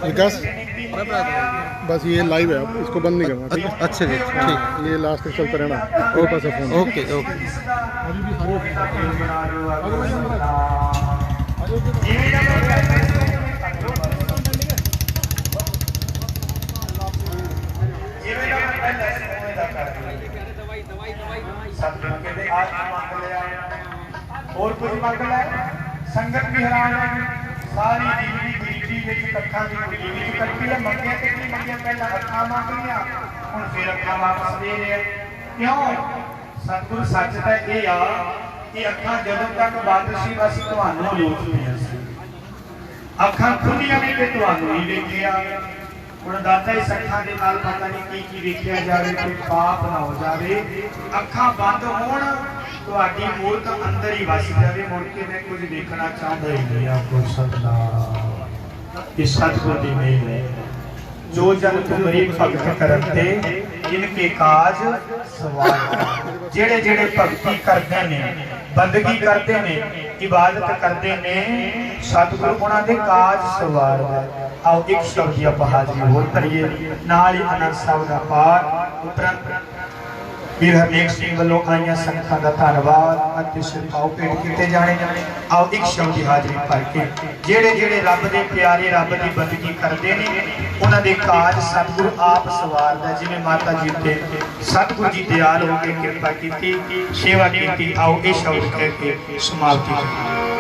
विकास बस ये लाइव है, आप इसको बंद नहीं करना, ठीक है? अच्छा जी, ठीक। ये लास्ट तक चलता रहना, और पास फोन। Okay okay. और कुछ मंग लै, संगत भी हैरान है। सारी जिंदगी गुजरी विच अखां दी गुजरी विच कट्टी है। मंगे ते नहीं मंगे, पहला अखां मंग लिया, हुण फिर अखां वापस दे रहे। क्यों? सतगुरु सच तां इह आ कि अखां जदों तक बंद सी बस तुहानूं लोचदियां सी, अखां खुलियां ने ते तुहानूं ही वेखिया। हुण दाता इस अखां दे नाल पता नहीं की वेखिया जावे, कोई पाप ना हो जावे। अखां बंद होण, तुहाडी मूर्त अंदर ही वस जावे, मुड़ के मैं कुछ देखना चाहता ही नहीं। आपको सतनाम इस सतगुर दी मेहर है। जो जन तुमरी भगत करते इनके काज सवार। जेड़े जेड़े भगती करते ने, बंदगी करते ने, इबादत करते ने, सतगुरु उन्हां दे काज सवारदा। आओ एक शब्द आप हाजिरी होर करिए, नाल ही आनंद साहब दा पाठ उपरंत वीर हरनेक सिंह वालों आईया संगतां दा धन्नवाद अते सिरपाओ भेंट कीते जाने। आओ एक शब्द की हाजिरी भर के जेड़े जेड़े रब दे प्यारे रब दी बंदगी करते ने उन्हां दे काज सतगुरु आप सवारदा। जिवें माता जी ते सतगुरु जी दयाल हो के कृपा कीती, सेवा कीती। आओ ये शब्द कह के समाप्ति करिए।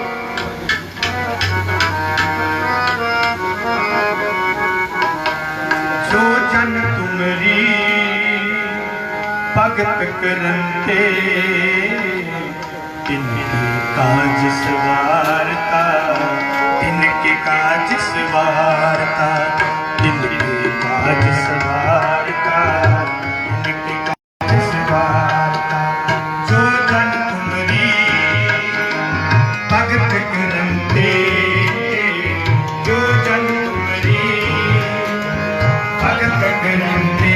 जो जन तुमरी भगत करते तिनके काज सवारता, तिनके काज सवारता, तिनके काज सवारता, तिनके काज सवारता। जो जन तुमरी भगत करते, जो जन तुमरी भगत करते,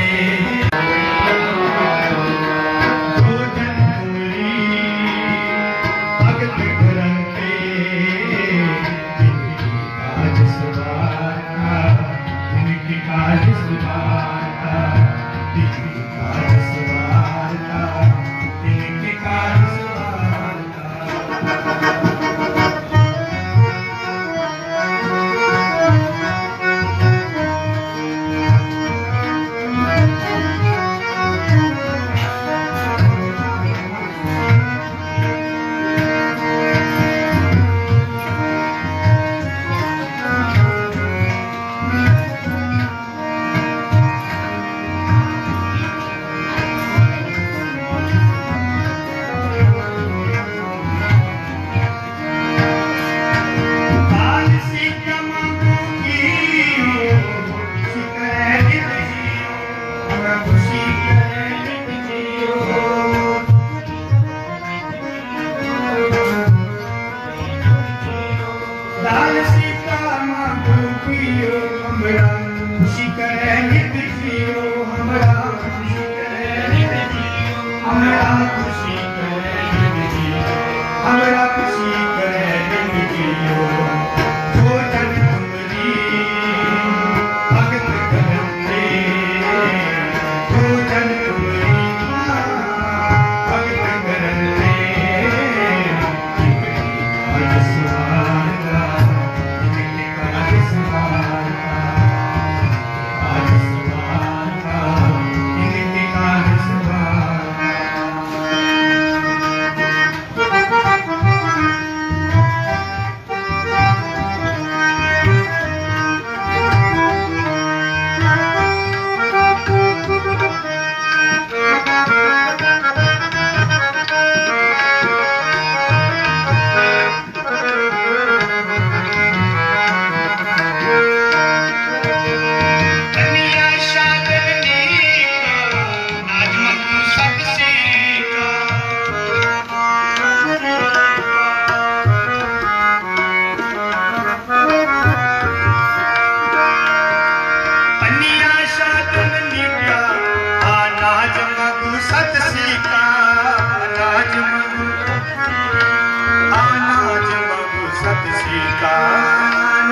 सत श्री अकाल,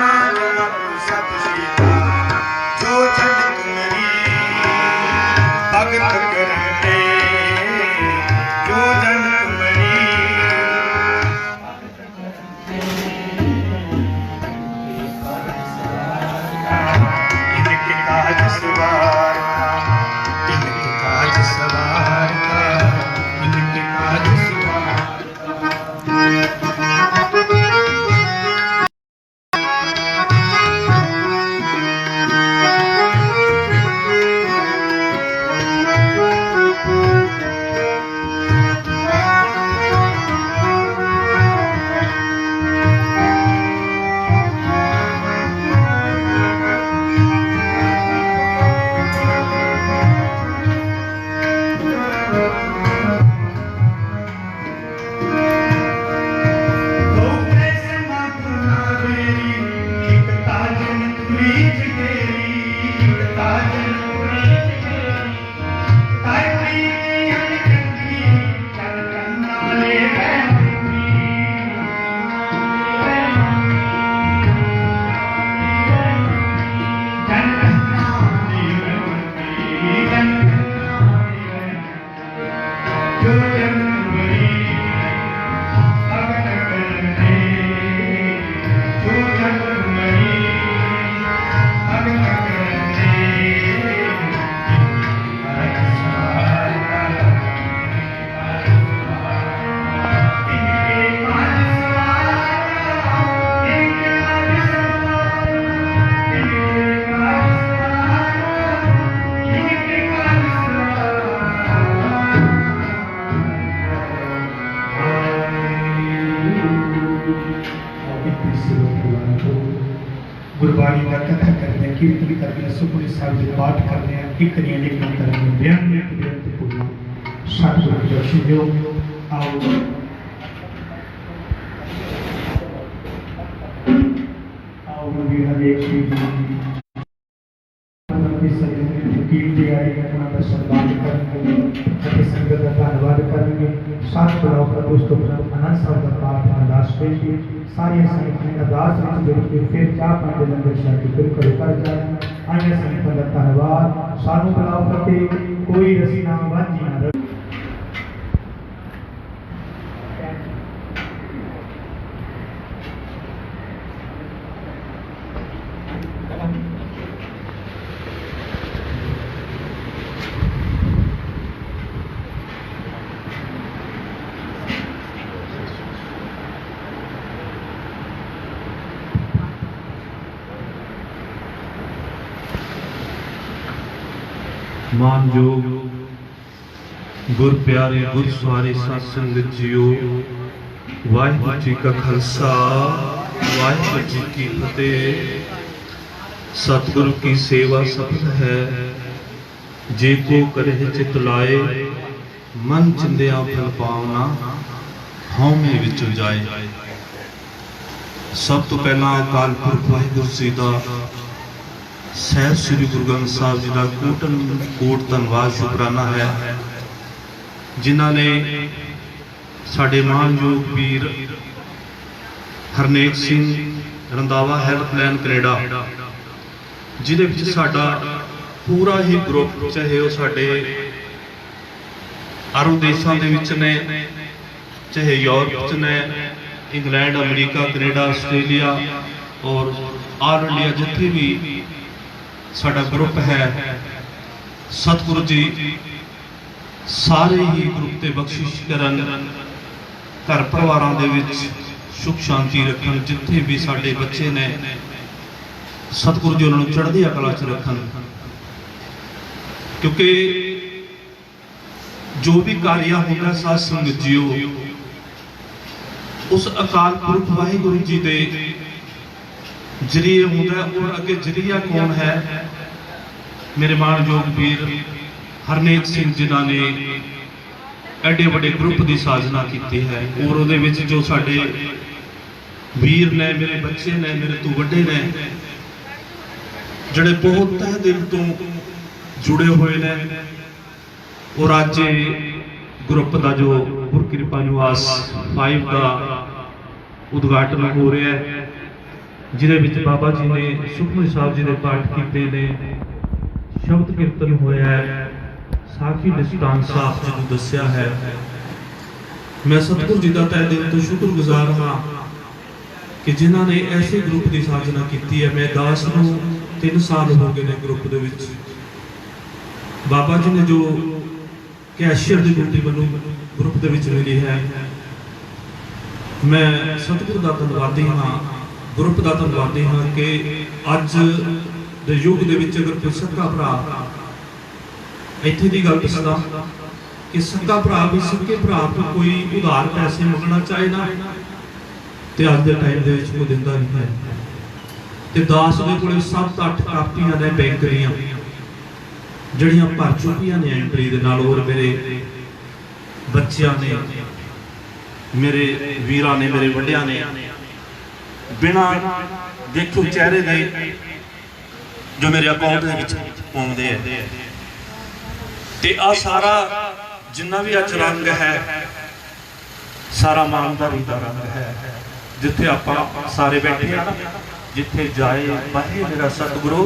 सत श्री अकाल। गुरबाणी का कथा करने कीर्तन करने सुखमनी साहिब के पाठ करने एक नियम करने बयान पूर्ण सतगुरु दर्शन दो आओ भी हर एक चीज सम्मान करेंगे संगत का धन्यवाद करेंगे सात बुलाओ प्रभु आनंद साहब का पाठ अरदास पेशी सारी संगत ने अरदास में जुड़ के फिर चाह पाने लंगर शादी फिर करे कर जाए आइए संगत का धन्यवाद सानू बुलाओ फतेह कोई रसी नाम वांझी ना रहे मानयोग गुर प्यारे गुर सवारे साध संगत जियो वाहिगुरू जी का खालसा वाहिगुरू जी की फतेह। सतगुरु की सेवा सफल है जे को करे चित लाए मन चिंदिया फल पावना हौमे विचों जाए। सब तो पहला अकाल पुरख वाहिगुरू जी का सैब श्री गुरु ग्रंथ साहब जी का कोट धन्यवाद शुकराना है जिन्हों ने साढ़े मानयोग वीर हरनेक सिंह रंधावा हैल्पलाइन कनेडा जिहदे साडा पूरा ही ग्रुप चाहे वह साडे अरब देशों के ने चाहे यूरोप च ने इंग्लैंड अमरीका कनेडा आस्ट्रेलिया और ऑल इंडिया जिथे भी साडा ग्रुप है सतगुरु जी सारे ही ग्रुप ते बख्शिश करन घर परिवारां दे विच सुख शांति रखन जिथे भी साडे बच्चे ने सतगुरु जी उन्होंने चढ़दी कला च रखन क्योंकि जो भी कार्य होगा साध संगत जीओ उस अकाल पुरख वाहिगुरू जी दे जरिए होता और अगे जरिया कौन है मेरे मानयोग वीर हरनेक सिंह जिन्हों ने एडे बड़े ग्रुप की साजना की है और उहदे विच जो साडे वीर ने मेरे बच्चे ने मेरे तो वड्डे ने जिहड़े बहुत तह दिल तो जुड़े हुए ने और अज ग्रुप का जो गुरकिरपा निवास 5 का उद्घाटन हो रहा है जिहदे बाबा जी ने सुखमनी साहब जी ने पाठ किए ने शब्द कीर्तन होया है साखी निष्ठान साहब जी ने दस्या है। मैं सतगुरु जी का तहे दिल तो शुक्रगुजार हाँ कि जिन्हों ने ऐसे ग्रुप की साधना की है। मैं दास नूं 3 साल हो गए ने ग्रुप दे विच बाबा जी ने जो कैशियर की ड्यूटी मैनूं ग्रुप दे विच मिली है मैं सतगुरु का धन्यवादी हाँ ग्रुप का धन्यवादी हाँ कि अज दे युग दे विच अगर कोई सक्का भरा इत्थे दी गल दसदा कि सक्का भरा भी सक्के भरा को कोई उधार पैसे मंगना चाहे ना ते अज दे टाइम दे विच कोई दिंदा नहीं है ते दास दे कोले 7-8 कापियां ने बैंक दीयां जड़ियां भर चुकियां ने एंट्री दे नाल और मेरे बच्चियां ने मेरे वीरां ने मेरे वड्डियां ने बिना देखो चेहरे दे जो मेरे अकाउंट दे विच आउंदे है ते आ सारा जिन्ना भी अज रंग है सारा ईमानदारी दा रंग है जिथे आपां सारे बैठे हैं जिथे जाए बहे मेरा सतगुरु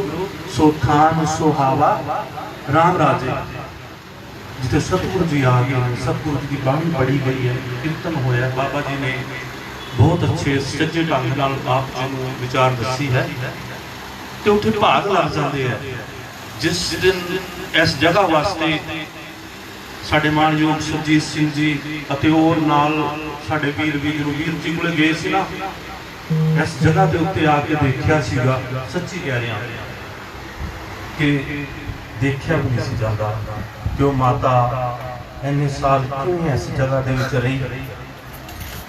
सो थान सुहावा राम राजे जिथे सतगुरु जी आ गए सतगुरु जी की बाणी पढ़ी गई है कीर्तन होया बाबा जी ने बहुत अच्छे सच्चे ढंग नाल आप जी नूं विचार दसी है कि उत्थे भाग लग जाते हैं जिस दिन इस जगह वास्ते साडे मानयोग सुरजीत सिंह जी अते और नाल साडे वीर वीर जी कोले गए सी ना इस जगह के उत्ते आके देखा सीगा सच्ची कह रहा कि देखा भी नहीं सी जाता कि माता इन्ने साल क्यों इस जगह दे विच रही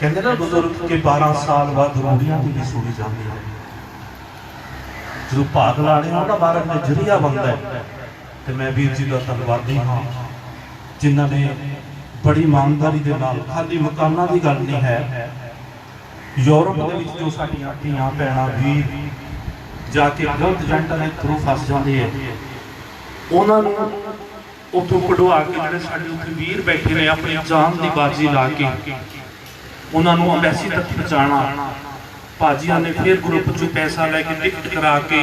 कहते ना बुजुर्ग के 12 साल बाद रूढ़ियां भी सुनी जाती है जो भाग लाने उन्होंने महाराज ने जरिया बनता है। तो मैं वीर जी का धन्यवादी हाँ जिन्होंने बड़ी ईमानदारी के नाल खाली मकाना की गल नहीं है यूरोप के जो साडियां धीआं भैणां वीर जाके गलत एजेंटां दे थ्रू फस जाते हैं उन्होंने उतों कढ़वा के जिहड़े साडे उत्थे वीर बैठे ने अपनी जान की बाजी ला के उन्होंने अंबैसी तक पहुँचाना भाजिया ने फिर ग्रुप चो पैसा लैके टिकट करा के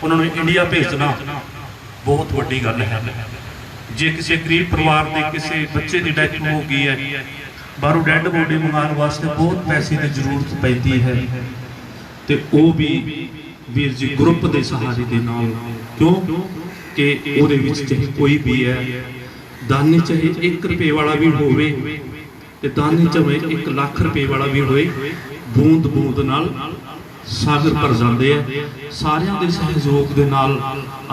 उन्होंने इंडिया भेजना बहुत वड्डी गल है। जे किसी गरीब परिवार के किसी बच्चे की डेथ हो गई है बाहरों डैड बॉडी मंगाने वास्ते बहुत पैसे की जरूरत पैती है तो वह भी वीर जी ग्रुप के सहारे के नाल क्यों कि उहदे विच चाहे कोई भी है दाने चाहे 1 रुपये वाला भी होवे ते दाने चाहे 1 लाख रुपये वाला भी होए बूंद बूंद नाल सागर भर जाते हैं सारिਆਂ ਦੇ सहयोग ਦੇ ਨਾਲ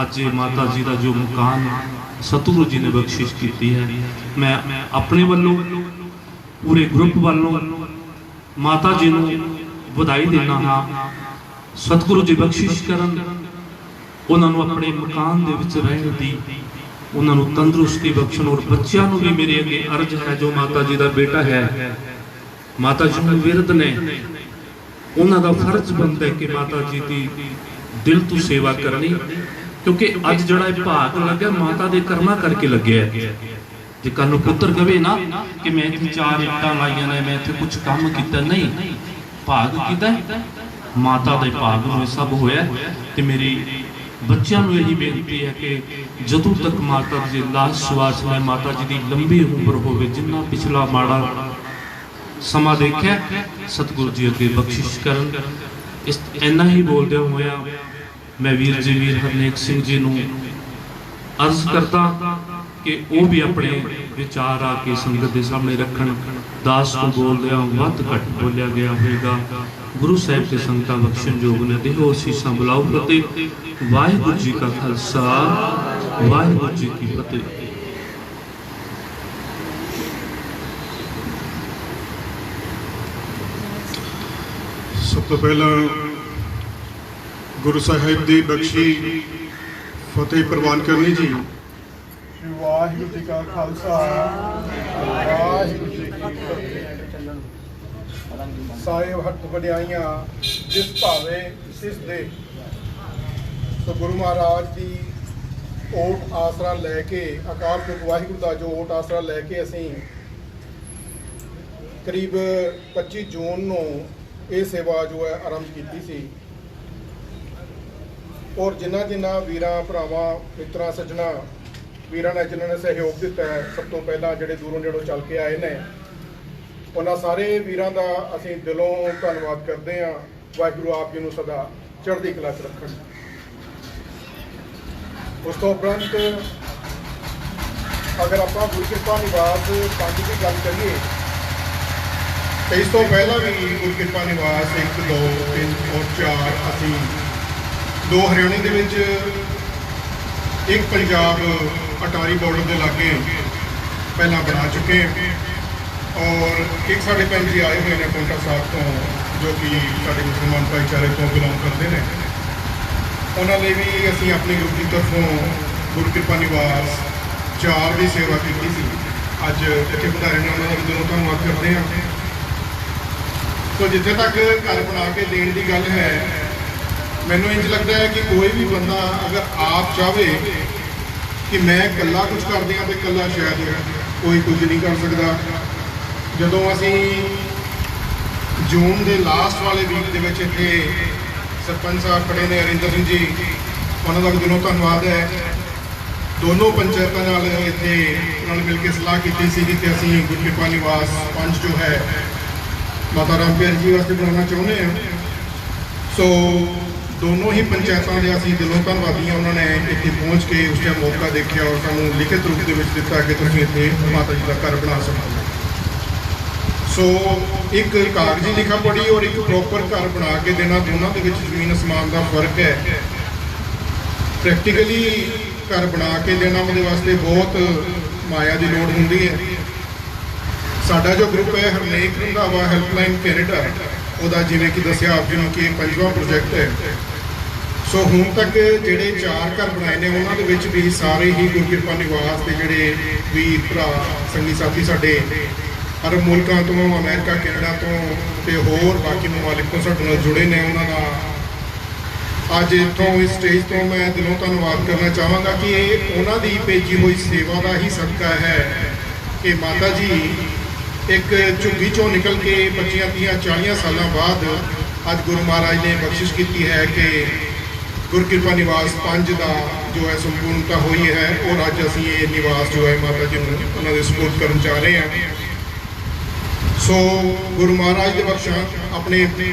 ਅੱਜ माता जी का जो मकान सतगुरु जी ने बख्शिश की है मैं अपने वालों पूरे ग्रुप वालों माता जी को बधाई देना हाँ सतगुरु जी बख्शिश करन उन्होंने अपने मकान दे विच रहण दी उन्होंने तंदुरुस्ती बख्शण और बच्चों को भी मेरे अगे अर्ज है जो माता जी का बेटा है माता जी में विरद ने उन्होंने फर्ज बनता है कि माता जी की दिल तो सेवा करनी क्योंकि अज जड़ा भाग लगे माता के कर्मा करके लगे है जे कल पुत्र कहे ना कि मैं इतनी 4 इट्टां लाइया ने मैं इतने कुछ काम किया नहीं भाग किया माता के भाग में सब होया ते मेरी बच्चों को यही बेनती है कि जदों तक माता जी लास्ट श्वास में माता जी की लंबी उम्र हो जिन्ना पिछला माड़ा समा देखा सतगुरु जी अगे बख्शिश करन इस इन्ना ही बोलदे होया मैं वीर जी वीर हरनेक सिंह जी नूं अर्ज करता कि वो भी अपने विचार आके संगत के सामने रखन दास को बोलदे वध घट बोलिया गया होगा गुरु साहिब के संगतां बख्शण योग ने देहो असीसां बुलाओ फतेह वाहिगुरू जी का खालसा वाहिगुरू जी की फतेह। सब तो पहला गुरु साहिब की बख्शी फतेह प्रवान करनी जी। वाहिगुरू जी का खालसा वाहिगुरू जी की फतेह। साहिब हथ वड्याइयां जिस भावे सिस दे तो गुरु महाराज की ओट आसरा लैके अकाल पुरख वाहिगुरू का जो ओट आसरा लैके असीं करीब 25 जून नूं ये सेवा जो है आरंभ की सी और जिन्ना जिन्ना वीरां भरावां मित्रां सज्जणा वीरां ने जिन्होंने सहयोग दिता है सब तो पहला जिहड़े दूरों नेड़ों चल के आए ने उन्हां सारे वीरां दा असीं दिलों धन्नवाद करते हैं। वाहिगुरू आप जी नूं सदा चढ़दी कला च रखण। उस तो उपरंत अगर आपां गुरु किरपा निवास 5 की गल करिए तो इस तो पहला भी गुरु किरपा निवास 1 2 3 और 4 असी 2 हरियाणे के विच एक पंजाब अटारी बॉर्डर के लागे पहला बना चुके और एक साढ़े भैन जी आए हुए हैं पोंटा साहब तो जो कि साढ़े मुसलमान भाईचारे तो बिलोंग करते हैं उन्होंने भी असी अपने ग्रुप की तरफों गुरु किरपा निवास 4 की सेवा की सी अज इतने पधारे ने उन्होंने दिलों धन्यवाद करते हैं। तो जिथे तक घर बना के देने की गल है मैनू इंज लगता है कि कोई भी बंदा अगर आप चाहे कि मैं कला कुछ कर दिया तो कला शायद कोई कुछ नहीं कर सकता। जदों असी जून के लास्ट वाले वीक के इतने सरपंच साहब खड़े ने हरिंदर सिंह जी उन्होंने का दिलों धन्यवाद है। दोनों पंचायतों नाल इत्थे नाल मिल के सलाह की सी कि असी गुरु किरपा निवास 5 जो है माता राम प्यारी जी वास्ते बनाना चाहते हैं। सो दोनों ही पंचायतों के असीं दिलों धन्नवादी हैं उन्होंने इत्थे पहुँच के उस टाइम मौका देखा और सानू लिखित रूप के दिता कि तुसीं इत्थे माता जी का घर बना सकते। सो एक कागजी लिखा पढ़ी और एक प्रॉपर घर बना के देना दोनों के जमीन आसमान का फर्क है। प्रैक्टिकली घर बना के देना वो वास्ते बहुत माया की लोड़ होंदी है। ਸਾਡਾ ਜੋ ਗਰੁੱਪ ਹੈ ਹਰਨੇਕ ਰੰਧਾਵਾ ਹੈਲਪਲਾਈਨ ਕੈਨੇਡਾ, ਉਹਦਾ ਜਿਵੇਂ ਕਿ ਦੱਸਿਆ ਆਪ ਜੀ ਨੂੰ ਕਿ ਇਹ 5ਵਾਂ ਪ੍ਰੋਜੈਕਟ ਹੈ। ਸੋ ਹੁਣ ਤੱਕ ਜਿਹੜੇ 4 ਘਰ ਬਣਾਏ ਨੇ ਉਹਨਾਂ ਦੇ ਵਿੱਚ ਵੀ ਸਾਰੇ ਹੀ ਗੁਰਕਿਰਪਾ ਨਿਵਾਸ ਦੇ ਜਿਹੜੇ ਵੀਰ ਭਰਾ ਸੰਗੀ ਸਾਥੀ ਸਾਡੇ ਅਰਬ ਮੁਲਕਾਂ ਤੋਂ, ਅਮਰੀਕਾ, ਕੈਨੇਡਾ ਤੋਂ ਤੇ ਹੋਰ ਬਾਕੀ ਮਮਾਲਿਕ ਤੋਂ ਸਾਡੇ ਨਾਲ ਜੁੜੇ ਨੇ, ਉਹਨਾਂ ਦਾ ਅੱਜ ਇੱਥੋਂ ਇਸ ਸਟੇਜ ਤੋਂ ਮੈਂ ਦਿਲੋਂ ਧੰਨਵਾਦ ਕਰਨਾ ਚਾਹਾਂਗਾ ਕਿ ਇਹ ਉਹਨਾਂ ਦੀ ਭੇਜੀ ਹੋਈ ਸੇਵਾ ਦਾ ਹੀ ਸਦਕਾ ਹੈ ਕਿ ਮਾਤਾ ਜੀ ਇੱਕ ਝੁੱਗੀ ਚੋਂ ਨਿਕਲ ਕੇ 25, 30, 40 ਸਾਲਾਂ ਬਾਅਦ ਅੱਜ ਗੁਰੂ ਮਹਾਰਾਜ ਨੇ ਬਖਸ਼ਿਸ਼ ਕੀਤੀ ਹੈ ਕਿ ਗੁਰਕਿਰਪਾ ਨਿਵਾਸ 5 ਦਾ ਜੋ ਹੈ ਸੰਪੂਰਨਤਾ ਹੋਈ ਹੈ ਔਰ ਅੱਜ ਅਸੀਂ ਇਹ ਨਿਵਾਸ ਜੋ ਹੈ ਮਾਤਾ ਜੀ ਨੂੰ ਉਹਨਾਂ ਦੇ ਸਪੋਰਟ ਕਰਨ ਜਾ ਰਹੇ ਹਾਂ। ਸੋ ਗੁਰੂ ਮਹਾਰਾਜ ਦੇ ਬਖਸ਼ਾਂ ਆਪਣੇ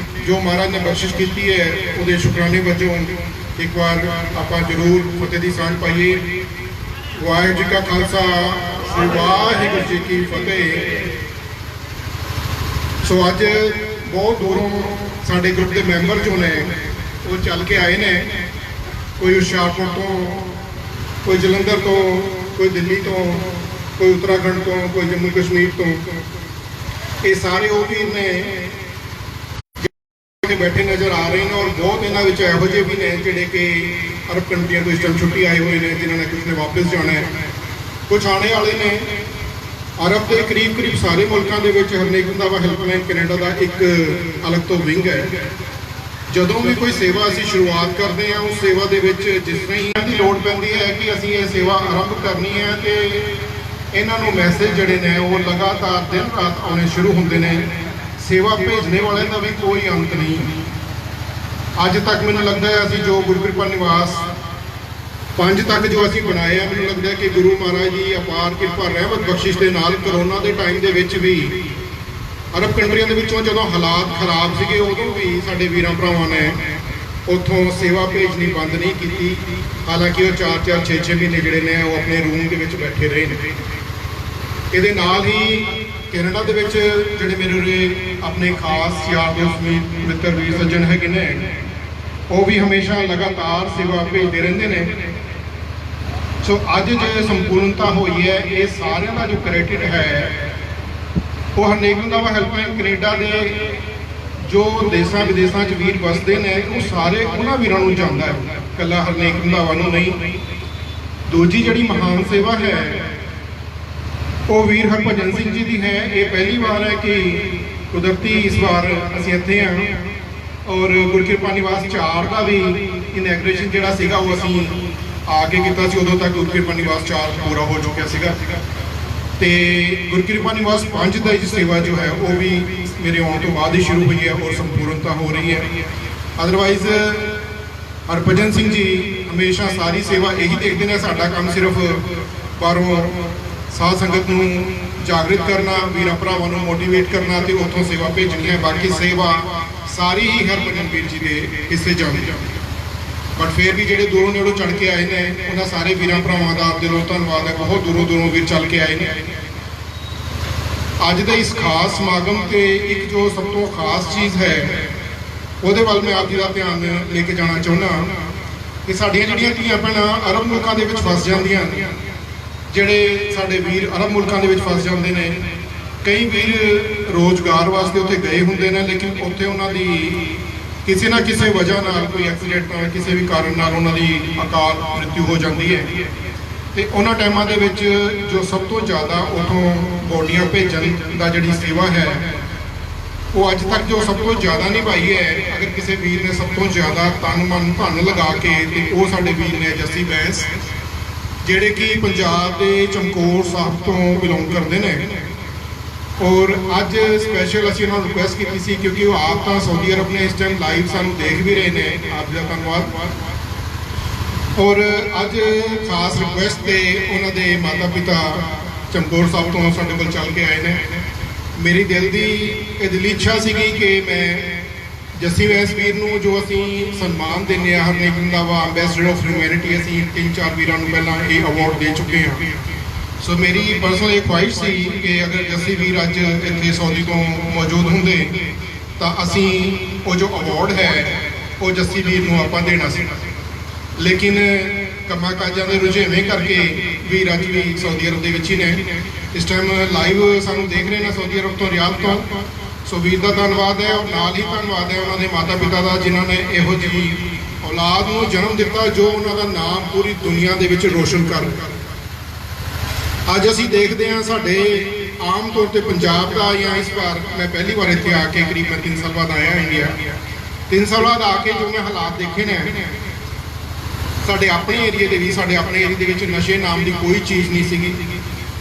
ਜੋ ਮਹਾਰਾਜ ਨੇ ਬਖਸ਼ਿਸ਼ ਕੀਤੀ ਹੈ ਉਹਦੇ ਸ਼ੁਕਰਾਨੇ ਵਜੋਂ ਇੱਕ ਵਾਰ ਆਪਾਂ ਜ਼ਰੂਰ ਫਤਿਹ ਦੀ ਸਾਂਝ ਪਾਈਏ। ਵਾਹਿਗੁਰੂ ਜੀ ਕਾ ਖਾਲਸਾ, ਵਾਹਿਗੁਰੂ ਜੀ ਕੀ ਫਤਿਹ। ਸੋ ਅੱਜ ਬਹੁਤ ਦੂਰੋਂ ਸਾਡੇ ਗਰੁੱਪ ਦੇ ਮੈਂਬਰ ਜੋ ਨੇ ਉਹ ਚੱਲ ਕੇ ਆਏ ਨੇ, ਕੋਈ ਹੁਸ਼ਿਆਰਪੁਰ ਤੋਂ, ਕੋਈ ਜਲੰਧਰ ਤੋਂ, ਕੋਈ ਦਿੱਲੀ ਤੋਂ, ਕੋਈ ਉੱਤਰਾਖੰਡ ਤੋਂ, ਕੋਈ ਜੰਮੂ ਕਸ਼ਮੀਰ ਤੋਂ। ਇਹ ਸਾਰੇ ਉਹ ਵੀਰ ਨੇ ਜਿਹੜੇ ਬੈਠੇ ਨਜ਼ਰ ਆ ਰਹੇ ਨੇ ਔਰ ਬਹੁਤ ਇਹਨਾਂ ਵਿੱਚ ਇਹੋ ਜਿਹੇ ਵੀ ਨੇ ਜਿਹੜੇ ਕਿ ਅਰਬ ਕੰਟਰੀਆਂ ਤੋਂ ਇਸ ਟਾਈਮ ਛੁੱਟੀ ਆਏ ਹੋਏ ਨੇ, ਜਿਨ੍ਹਾਂ ਨੇ ਕੁਝ ਨੇ ਵਾਪਸ ਜਾਣਾ ਹੈ, ਕੁਝ ਆਉਣੇ ਵਾਲੇ ਨੇ। ਅਰਬ ਦੇ ਕਰੀਬ ਸਾਰੇ ਮੁਲਕਾਂ ਦੇ ਵਿੱਚ ਹਰਨੇਕ ਰੰਧਾਵਾ ਹੈਲਪਲਾਈਨ ਕੈਨੇਡਾ ਦਾ ਇੱਕ ਅਲੱਗ ਤੋਂ ਵਿੰਗ ਹੈ। ਜਦੋਂ ਵੀ ਕੋਈ ਸੇਵਾ ਅਸੀਂ ਸ਼ੁਰੂਆਤ ਕਰਦੇ ਹਾਂ ਉਸ ਸੇਵਾ ਦੇ ਵਿੱਚ ਜਿਸ ਤਰ੍ਹਾਂ ਹੀ ਦੀ ਲੋੜ ਪੈਂਦੀ ਹੈ ਕਿ ਅਸੀਂ ਇਹ ਸੇਵਾ ਆਰੰਭ ਕਰਨੀ ਹੈ ਤੇ ਇਹਨਾਂ ਨੂੰ ਮੈਸੇਜ ਜਿਹੜੇ ਨੇ ਉਹ ਲਗਾਤਾਰ ਦਿਨ ਰਾਤ ਆਉਣੇ ਸ਼ੁਰੂ ਹੁੰਦੇ ਨੇ। ਸੇਵਾ ਭੇਜਣੇ ਵਾਲਿਆਂ ਦਾ ਵੀ ਕੋਈ ਅੰਤ ਨਹੀਂ। ਅੱਜ ਤੱਕ ਮੈਨੂੰ ਲੱਗਦਾ ਹੈ ਅਸੀਂ ਜੋ ਗੁਰਕਿਰਪਾ ਨਿਵਾਸ 5 ਤੱਕ ਜੋ ਅਸੀਂ ਬਣਾਏ ਆ, ਮੈਨੂੰ ਲੱਗਦਾ ਹੈ ਕਿ ਗੁਰੂ ਮਹਾਰਾਜ ਦੀ ਅਪਾਰ ਕਿਰਪਾ ਰਹਿਮਤ ਬਖਸ਼ਿਸ਼ ਦੇ ਨਾਲ ਕਰੋਨਾ ਦੇ ਟਾਈਮ ਦੇ ਵਿੱਚ ਵੀ ਅਰਬ ਕੰਟਰੀਆਂ ਦੇ ਵਿੱਚੋਂ ਜਦੋਂ ਹਾਲਾਤ ਖਰਾਬ ਸੀਗੇ ਉਦੋਂ ਵੀ ਸਾਡੇ ਵੀਰਾਂ ਭਰਾਵਾਂ ਨੇ ਉੱਥੋਂ ਸੇਵਾ ਭੇਜਣੀ ਬੰਦ ਨਹੀਂ ਕੀਤੀ। ਹਾਲਾਂਕਿ ਉਹ 4-4, 6-6 ਮਹੀਨੇ ਜਿਹੜੇ ਨੇ ਉਹ ਆਪਣੇ ਰੂਮ ਦੇ ਵਿੱਚ ਬੈਠੇ ਰਹੇ ਨੇ। ਇਹਦੇ ਨਾਲ ਹੀ ਕੈਨੇਡਾ ਦੇ ਵਿੱਚ ਜਿਹੜੇ ਮੇਰੇ ਆਪਣੇ ਖਾਸ ਯਾਰ ਦੋਸਤ ਮਿੱਤਰ ਵੀਰ ਸੱਜਣ ਹੈਗੇ ਨੇ, ਉਹ ਵੀ ਹਮੇਸ਼ਾ ਲਗਾਤਾਰ ਸੇਵਾ ਭੇਜਦੇ ਰਹਿੰਦੇ ਨੇ। ਸੋ ਅੱਜ ਜੋ ਸੰਪੂਰਨਤਾ ਹੋਈ ਹੈ ਇਹ ਸਾਰਿਆਂ ਦਾ ਜੋ ਕ੍ਰੈਡਿਟ ਹੈ ਉਹ ਹਰਨੇਕ ਰੰਧਾਵਾ ਹੈਲਪਲਾਈਨ ਕੈਨੇਡਾ ਦੇ ਜੋ ਦੇਸਾਂ ਵਿਦੇਸਾਂ 'ਚ ਵੀਰ ਵਸਦੇ ਨੇ ਉਹ ਸਾਰੇ ਉਹਨਾਂ ਵੀਰਾਂ ਨੂੰ ਜਾਂਦਾ ਹੈ, ਇਕੱਲਾ ਹਰਨੇਕ ਰੰਧਾਵਾ ਨੂੰ ਨਹੀਂ। ਦੂਜੀ ਜਿਹੜੀ ਮਹਾਨ ਸੇਵਾ ਹੈ ਉਹ ਵੀਰ ਹਰਭਜਨ ਸਿੰਘ ਜੀ ਦੀ ਹੈ। ਇਹ ਪਹਿਲੀ ਵਾਰ ਹੈ ਕਿ ਕੁਦਰਤੀ ਇਸ ਵਾਰ ਅਸੀਂ ਇੱਥੇ ਹਾਂ ਔਰ ਗੁਰਕਿਰਪਾ ਨਿਵਾਸ 4 ਦਾ ਵੀ ਇਨੈਗਰੇਸ਼ਨ ਜਿਹੜਾ ਸੀਗਾ ਉਹ ਅਸੀਂ ਆ ਕੇ ਕੀਤਾ ਸੀ। ਉਦੋਂ ਤੱਕ ਗੁਰਕਿਰਪਾ ਨਿਵਾਸ 4 ਪੂਰਾ ਹੋ ਚੁੱਕਿਆ ਸੀਗਾ ਤੇ ਗੁਰਕਿਰਪਾ ਨਿਵਾਸ 5 ਦੀ ਸੇਵਾ ਜੋ ਹੈ ਉਹ ਵੀ ਮੇਰੇ ਆਉਣ ਤੋਂ ਬਾਅਦ ਹੀ ਸ਼ੁਰੂ ਹੋਈ ਹੈ ਔਰ ਸੰਪੂਰਨਤਾ ਹੋ ਰਹੀ ਹੈ। ਅਦਰਵਾਈਜ਼ ਹਰਭਜਨ ਸਿੰਘ ਜੀ ਹਮੇਸ਼ਾ ਸਾਰੀ ਸੇਵਾ ਇਹੀ ਦੇਖਦੇ ਨੇ, ਸਾਡਾ ਕੰਮ ਸਿਰਫ ਬਾਹਰੋਂ ਸਾਧ ਸੰਗਤ ਨੂੰ ਜਾਗਰਿਤ ਕਰਨਾ, ਵੀਰਾਂ ਭਰਾਵਾਂ ਨੂੰ ਮੋਟੀਵੇਟ ਕਰਨਾ ਤੇ ਉੱਥੋਂ ਸੇਵਾ ਭੇਜਣੀ ਹੈ। ਬਾਕੀ ਸੇਵਾ ਸਾਰੀ ਹੀ ਹਰਭਜਨ ਵੀਰ ਜੀ ਦੇ ਹਿੱਸੇ ਜਾਂਦੀ ਹੈ। ਬਟ ਫਿਰ ਵੀ ਜਿਹੜੇ ਦੂਰੋਂ ਨੇੜੋਂ ਚੜ ਕੇ ਆਏ ਨੇ ਉਹਨਾਂ ਸਾਰੇ ਵੀਰਾਂ ਭਰਾਵਾਂ ਦਾ ਦਿਲੋਂ ਧੰਨਵਾਦ ਹੈ। ਬਹੁਤ ਦੂਰੋਂ ਵੀਰ ਚੱਲ ਕੇ ਆਏ ਨੇ। ਅੱਜ ਦੇ ਇਸ ਖਾਸ ਸਮਾਗਮ ਤੇ ਇੱਕ ਜੋ ਸਭ ਤੋਂ ਖਾਸ ਚੀਜ਼ ਹੈ ਉਹਦੇ ਵੱਲ ਮੈਂ ਆਪ ਜੀ ਦਾ ਧਿਆਨ ਲੈ ਕੇ ਜਾਣਾ ਚਾਹੁੰਦਾ ਕਿ ਸਾਡੀਆਂ ਜਿਹੜੀਆਂ ਧੀਆਂ ਭੈਣਾਂ ਅਰਬ ਮੁਲਕਾਂ ਦੇ ਵਿੱਚ ਫਸ ਜਾਂਦੀਆਂ, ਜਿਹੜੇ ਸਾਡੇ ਵੀਰ ਅਰਬ ਮੁਲਕਾਂ ਦੇ ਵਿੱਚ ਫਸ ਜਾਂਦੇ ਨੇ, ਕਈ ਵੀਰ ਰੋਜ਼ਗਾਰ ਵਾਸਤੇ ਉੱਥੇ ਗਏ ਹੁੰਦੇ ਨੇ ਲੇਕਿਨ ਉੱਥੇ ਉਹਨਾਂ ਦੀ ਕਿਸੇ ਨਾ ਕਿਸੇ ਵਜ੍ਹਾ ਨਾਲ ਕੋਈ ਐਕਸੀਡੈਂਟ ਨਾਲ ਕਿਸੇ ਵੀ ਕਾਰਨ ਨਾਲ ਉਹਨਾਂ ਦੀ ਅਕਾਲ ਮ੍ਰਿਤੂ ਹੋ ਜਾਂਦੀ ਹੈ ਤੇ ਉਹਨਾਂ ਟਾਈਮਾਂ ਦੇ ਵਿੱਚ ਜੋ ਸਭ ਤੋਂ ਜ਼ਿਆਦਾ ਉੱਥੋਂ ਬੋਡੀਆਂ ਭੇਜਣ ਦਾ ਜਿਹੜੀ ਸੇਵਾ ਹੈ ਉਹ ਅੱਜ ਤੱਕ ਜੋ ਸਭ ਤੋਂ ਜ਼ਿਆਦਾ ਨਿਭਾਈ ਹੈ। ਅਗਰ ਕਿਸੇ ਵੀਰ ਨੇ ਸਭ ਤੋਂ ਜ਼ਿਆਦਾ ਤਨ ਮਨ ਧਨ ਲਗਾ ਕੇ ਤੇ ਉਹ ਸਾਡੇ ਵੀਰ ਨੇ ਜੱਸੀ ਬੈਂਸ, ਜਿਹੜੇ ਕਿ ਪੰਜਾਬ ਦੇ ਚਮਕੌਰ ਸਾਹਿਬ ਤੋਂ ਬਿਲੋਂਗ ਕਰਦੇ ਨੇ ਔਰ ਅੱਜ ਸਪੈਸ਼ਲ ਅਸੀਂ ਉਹਨਾਂ ਨੂੰ ਰਿਕੁਐਸਟ ਕੀਤੀ ਸੀ ਕਿਉਂਕਿ ਉਹ ਆਪ ਤਾਂ ਸਾਊਦੀ ਅਰਬ ਨੇ ਇਸ ਟਾਈਮ ਲਾਈਵ ਸਾਨੂੰ ਦੇਖ ਵੀ ਰਹੇ ਨੇ, ਆਪ ਦਾ ਧੰਨਵਾਦ। ਔਰ ਅੱਜ ਖਾਸ ਰਿਕੁਐਸਟ ਤੇ ਉਹਨਾਂ ਦੇ ਮਾਤਾ ਪਿਤਾ ਚਮਕੌਰ ਸਾਹਿਬ ਤੋਂ ਸਾਡੇ ਕੋਲ ਚੱਲ ਕੇ ਆਏ ਨੇ। ਮੇਰੀ ਦਿਲ ਦੀ ਇਹ ਦਿਲੀ ਇੱਛਾ ਸੀਗੀ ਕਿ ਮੈਂ ਜੱਸੀ ਵੈਸ ਵੀਰ ਨੂੰ ਜੋ ਅਸੀਂ ਸਨਮਾਨ ਦਿੰਦੇ ਹਾਂ Harnek Randhawa ambassador of humanity, ਅਸੀਂ 3-4 ਵੀਰਾਂ ਨੂੰ ਪਹਿਲਾਂ ਇਹ ਅਵਾਰਡ ਦੇ ਚੁੱਕੇ ਹਾਂ। ਸੋ ਮੇਰੀ ਪਰਸਨਲ ਇਹ ਖੁਆਇਸ਼ ਸੀ ਕਿ ਅਗਰ ਜੱਸੀ ਵੀਰ ਅੱਜ ਇੱਥੇ ਸਾਊਦੀ ਤੋਂ ਮੌਜੂਦ ਹੁੰਦੇ ਤਾਂ ਅਸੀਂ ਉਹ ਜੋ ਅਵਾਰਡ ਹੈ ਉਹ ਜੱਸੀ ਵੀਰ ਨੂੰ ਆਪਾਂ ਦੇਣਾ ਸੀ। ਲੇਕਿਨ ਕੰਮਾਂ ਕਾਜਾਂ ਦੇ ਰੁਝੇਵੇਂ ਕਰਕੇ ਵੀਰ ਅੱਜ ਵੀ ਸਾਊਦੀ ਅਰਬ ਦੇ ਵਿੱਚ ਹੀ ਨੇ ਇਸ ਟਾਈਮ ਲਾਈਵ ਸਾਨੂੰ ਦੇਖ ਰਹੇ ਨੇ ਸਊਦੀ ਅਰਬ ਤੋਂ, ਰਿਆਦ ਤੋਂ। ਸੋ ਵੀਰ ਦਾ ਧੰਨਵਾਦ ਹੈ, ਔਰ ਨਾਲ ਹੀ ਧੰਨਵਾਦ ਹੈ ਉਹਨਾਂ ਦੇ ਮਾਤਾ ਪਿਤਾ ਦਾ, ਜਿਨ੍ਹਾਂ ਨੇ ਇਹੋ ਜਿਹੀ ਔਲਾਦ ਨੂੰ ਜਨਮ ਦਿੱਤਾ ਜੋ ਉਹਨਾਂ ਦਾ ਨਾਮ ਪੂਰੀ ਦੁਨੀਆ ਦੇ ਵਿੱਚ ਰੋਸ਼ਨ ਕਰ ਰਿਹਾ। ਅੱਜ ਅਸੀਂ ਦੇਖਦੇ ਹਾਂ ਸਾਡੇ ਆਮ ਤੌਰ ਤੇ ਪੰਜਾਬ ਦਾ, ਜਾਂ ਇਸ ਵਾਰ ਮੈਂ ਪਹਿਲੀ ਵਾਰ ਇੱਥੇ ਆ ਕੇ ਕਰੀਬ 3 ਸਾਲ ਬਾਅਦ ਆਇਆ ਇੰਡੀਆ, 3 ਸਾਲ ਬਾਅਦ ਆ ਕੇ ਜੋ ਮੈਂ ਹਾਲਾਤ ਦੇਖੇ ਨੇ, ਸਾਡੇ ਆਪਣੇ ਏਰੀਏ ਦੇ ਵੀ, ਸਾਡੇ ਆਪਣੇ ਏਰੀਏ ਦੇ ਵਿੱਚ ਨਸ਼ੇ ਨਾਮ ਦੀ ਕੋਈ ਚੀਜ਼ ਨਹੀਂ ਸੀਗੀ,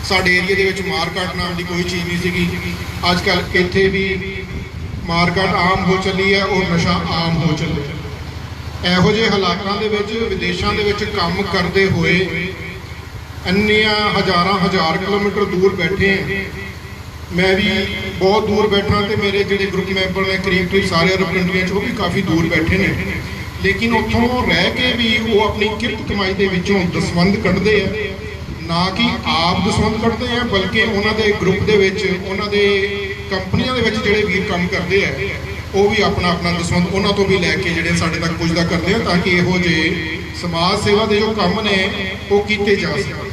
ਸਾਡੇ ਏਰੀਏ ਦੇ ਵਿੱਚ ਮਾਰਕਟ ਨਾਮ ਦੀ ਕੋਈ ਚੀਜ਼ ਨਹੀਂ ਸੀਗੀ। ਅੱਜ ਕੱਲ੍ਹ ਇੱਥੇ ਵੀ ਮਾਰਕਟ ਆਮ ਹੋ ਚੱਲੀ ਹੈ ਔਰ ਨਸ਼ਾ ਆਮ ਹੋ ਚੱਲਿਆ। ਇਹੋ ਜਿਹੇ ਹਾਲਾਤਾਂ ਦੇ ਵਿੱਚ ਵਿਦੇਸ਼ਾਂ ਦੇ ਵਿੱਚ ਕੰਮ ਕਰਦੇ ਹੋਏ ਇੰਨੀਆਂ ਹਜ਼ਾਰ ਕਿਲੋਮੀਟਰ ਦੂਰ ਬੈਠੇ ਹਾਂ। ਮੈਂ ਵੀ ਬਹੁਤ ਦੂਰ ਬੈਠਾ ਤੇ ਮੇਰੇ ਜਿਹੜੇ ਗਰੁੱਪ ਮੈਂਬਰ ਨੇ ਕਰੀਬ ਸਾਰੇ ਅਰਬ ਕੰਟਰੀਆਂ 'ਚ, ਉਹ ਵੀ ਕਾਫੀ ਦੂਰ ਬੈਠੇ ਨੇ, ਲੇਕਿਨ ਉੱਥੋਂ ਰਹਿ ਕੇ ਵੀ ਉਹ ਆਪਣੀ ਕਿਰਤ ਕਮਾਈ ਦੇ ਵਿੱਚੋਂ ਦਸਵੰਧ ਕੱਢਦੇ ਆ। ਨਾ ਕਿ ਆਪ ਦਸਵੰਧ ਕੱਢਦੇ ਆ, ਬਲਕਿ ਉਹਨਾਂ ਦੇ ਗਰੁੱਪ ਦੇ ਵਿੱਚ, ਉਹਨਾਂ ਦੇ ਕੰਪਨੀਆਂ ਦੇ ਵਿੱਚ ਜਿਹੜੇ ਵੀਰ ਕੰਮ ਕਰਦੇ ਆ, ਉਹ ਵੀ ਆਪਣਾ ਦਸਵੰਧ ਉਹਨਾਂ ਤੋਂ ਵੀ ਲੈ ਕੇ ਜਿਹੜੇ ਸਾਡੇ ਤੱਕ ਪੁੱਜਦਾ ਕਰਦੇ ਆ, ਤਾਂ ਕਿ ਇਹੋ ਜਿਹੇ ਸਮਾਜ ਸੇਵਾ ਦੇ ਜੋ ਕੰਮ ਨੇ ਉਹ ਕੀਤੇ ਜਾ ਸਕਣ।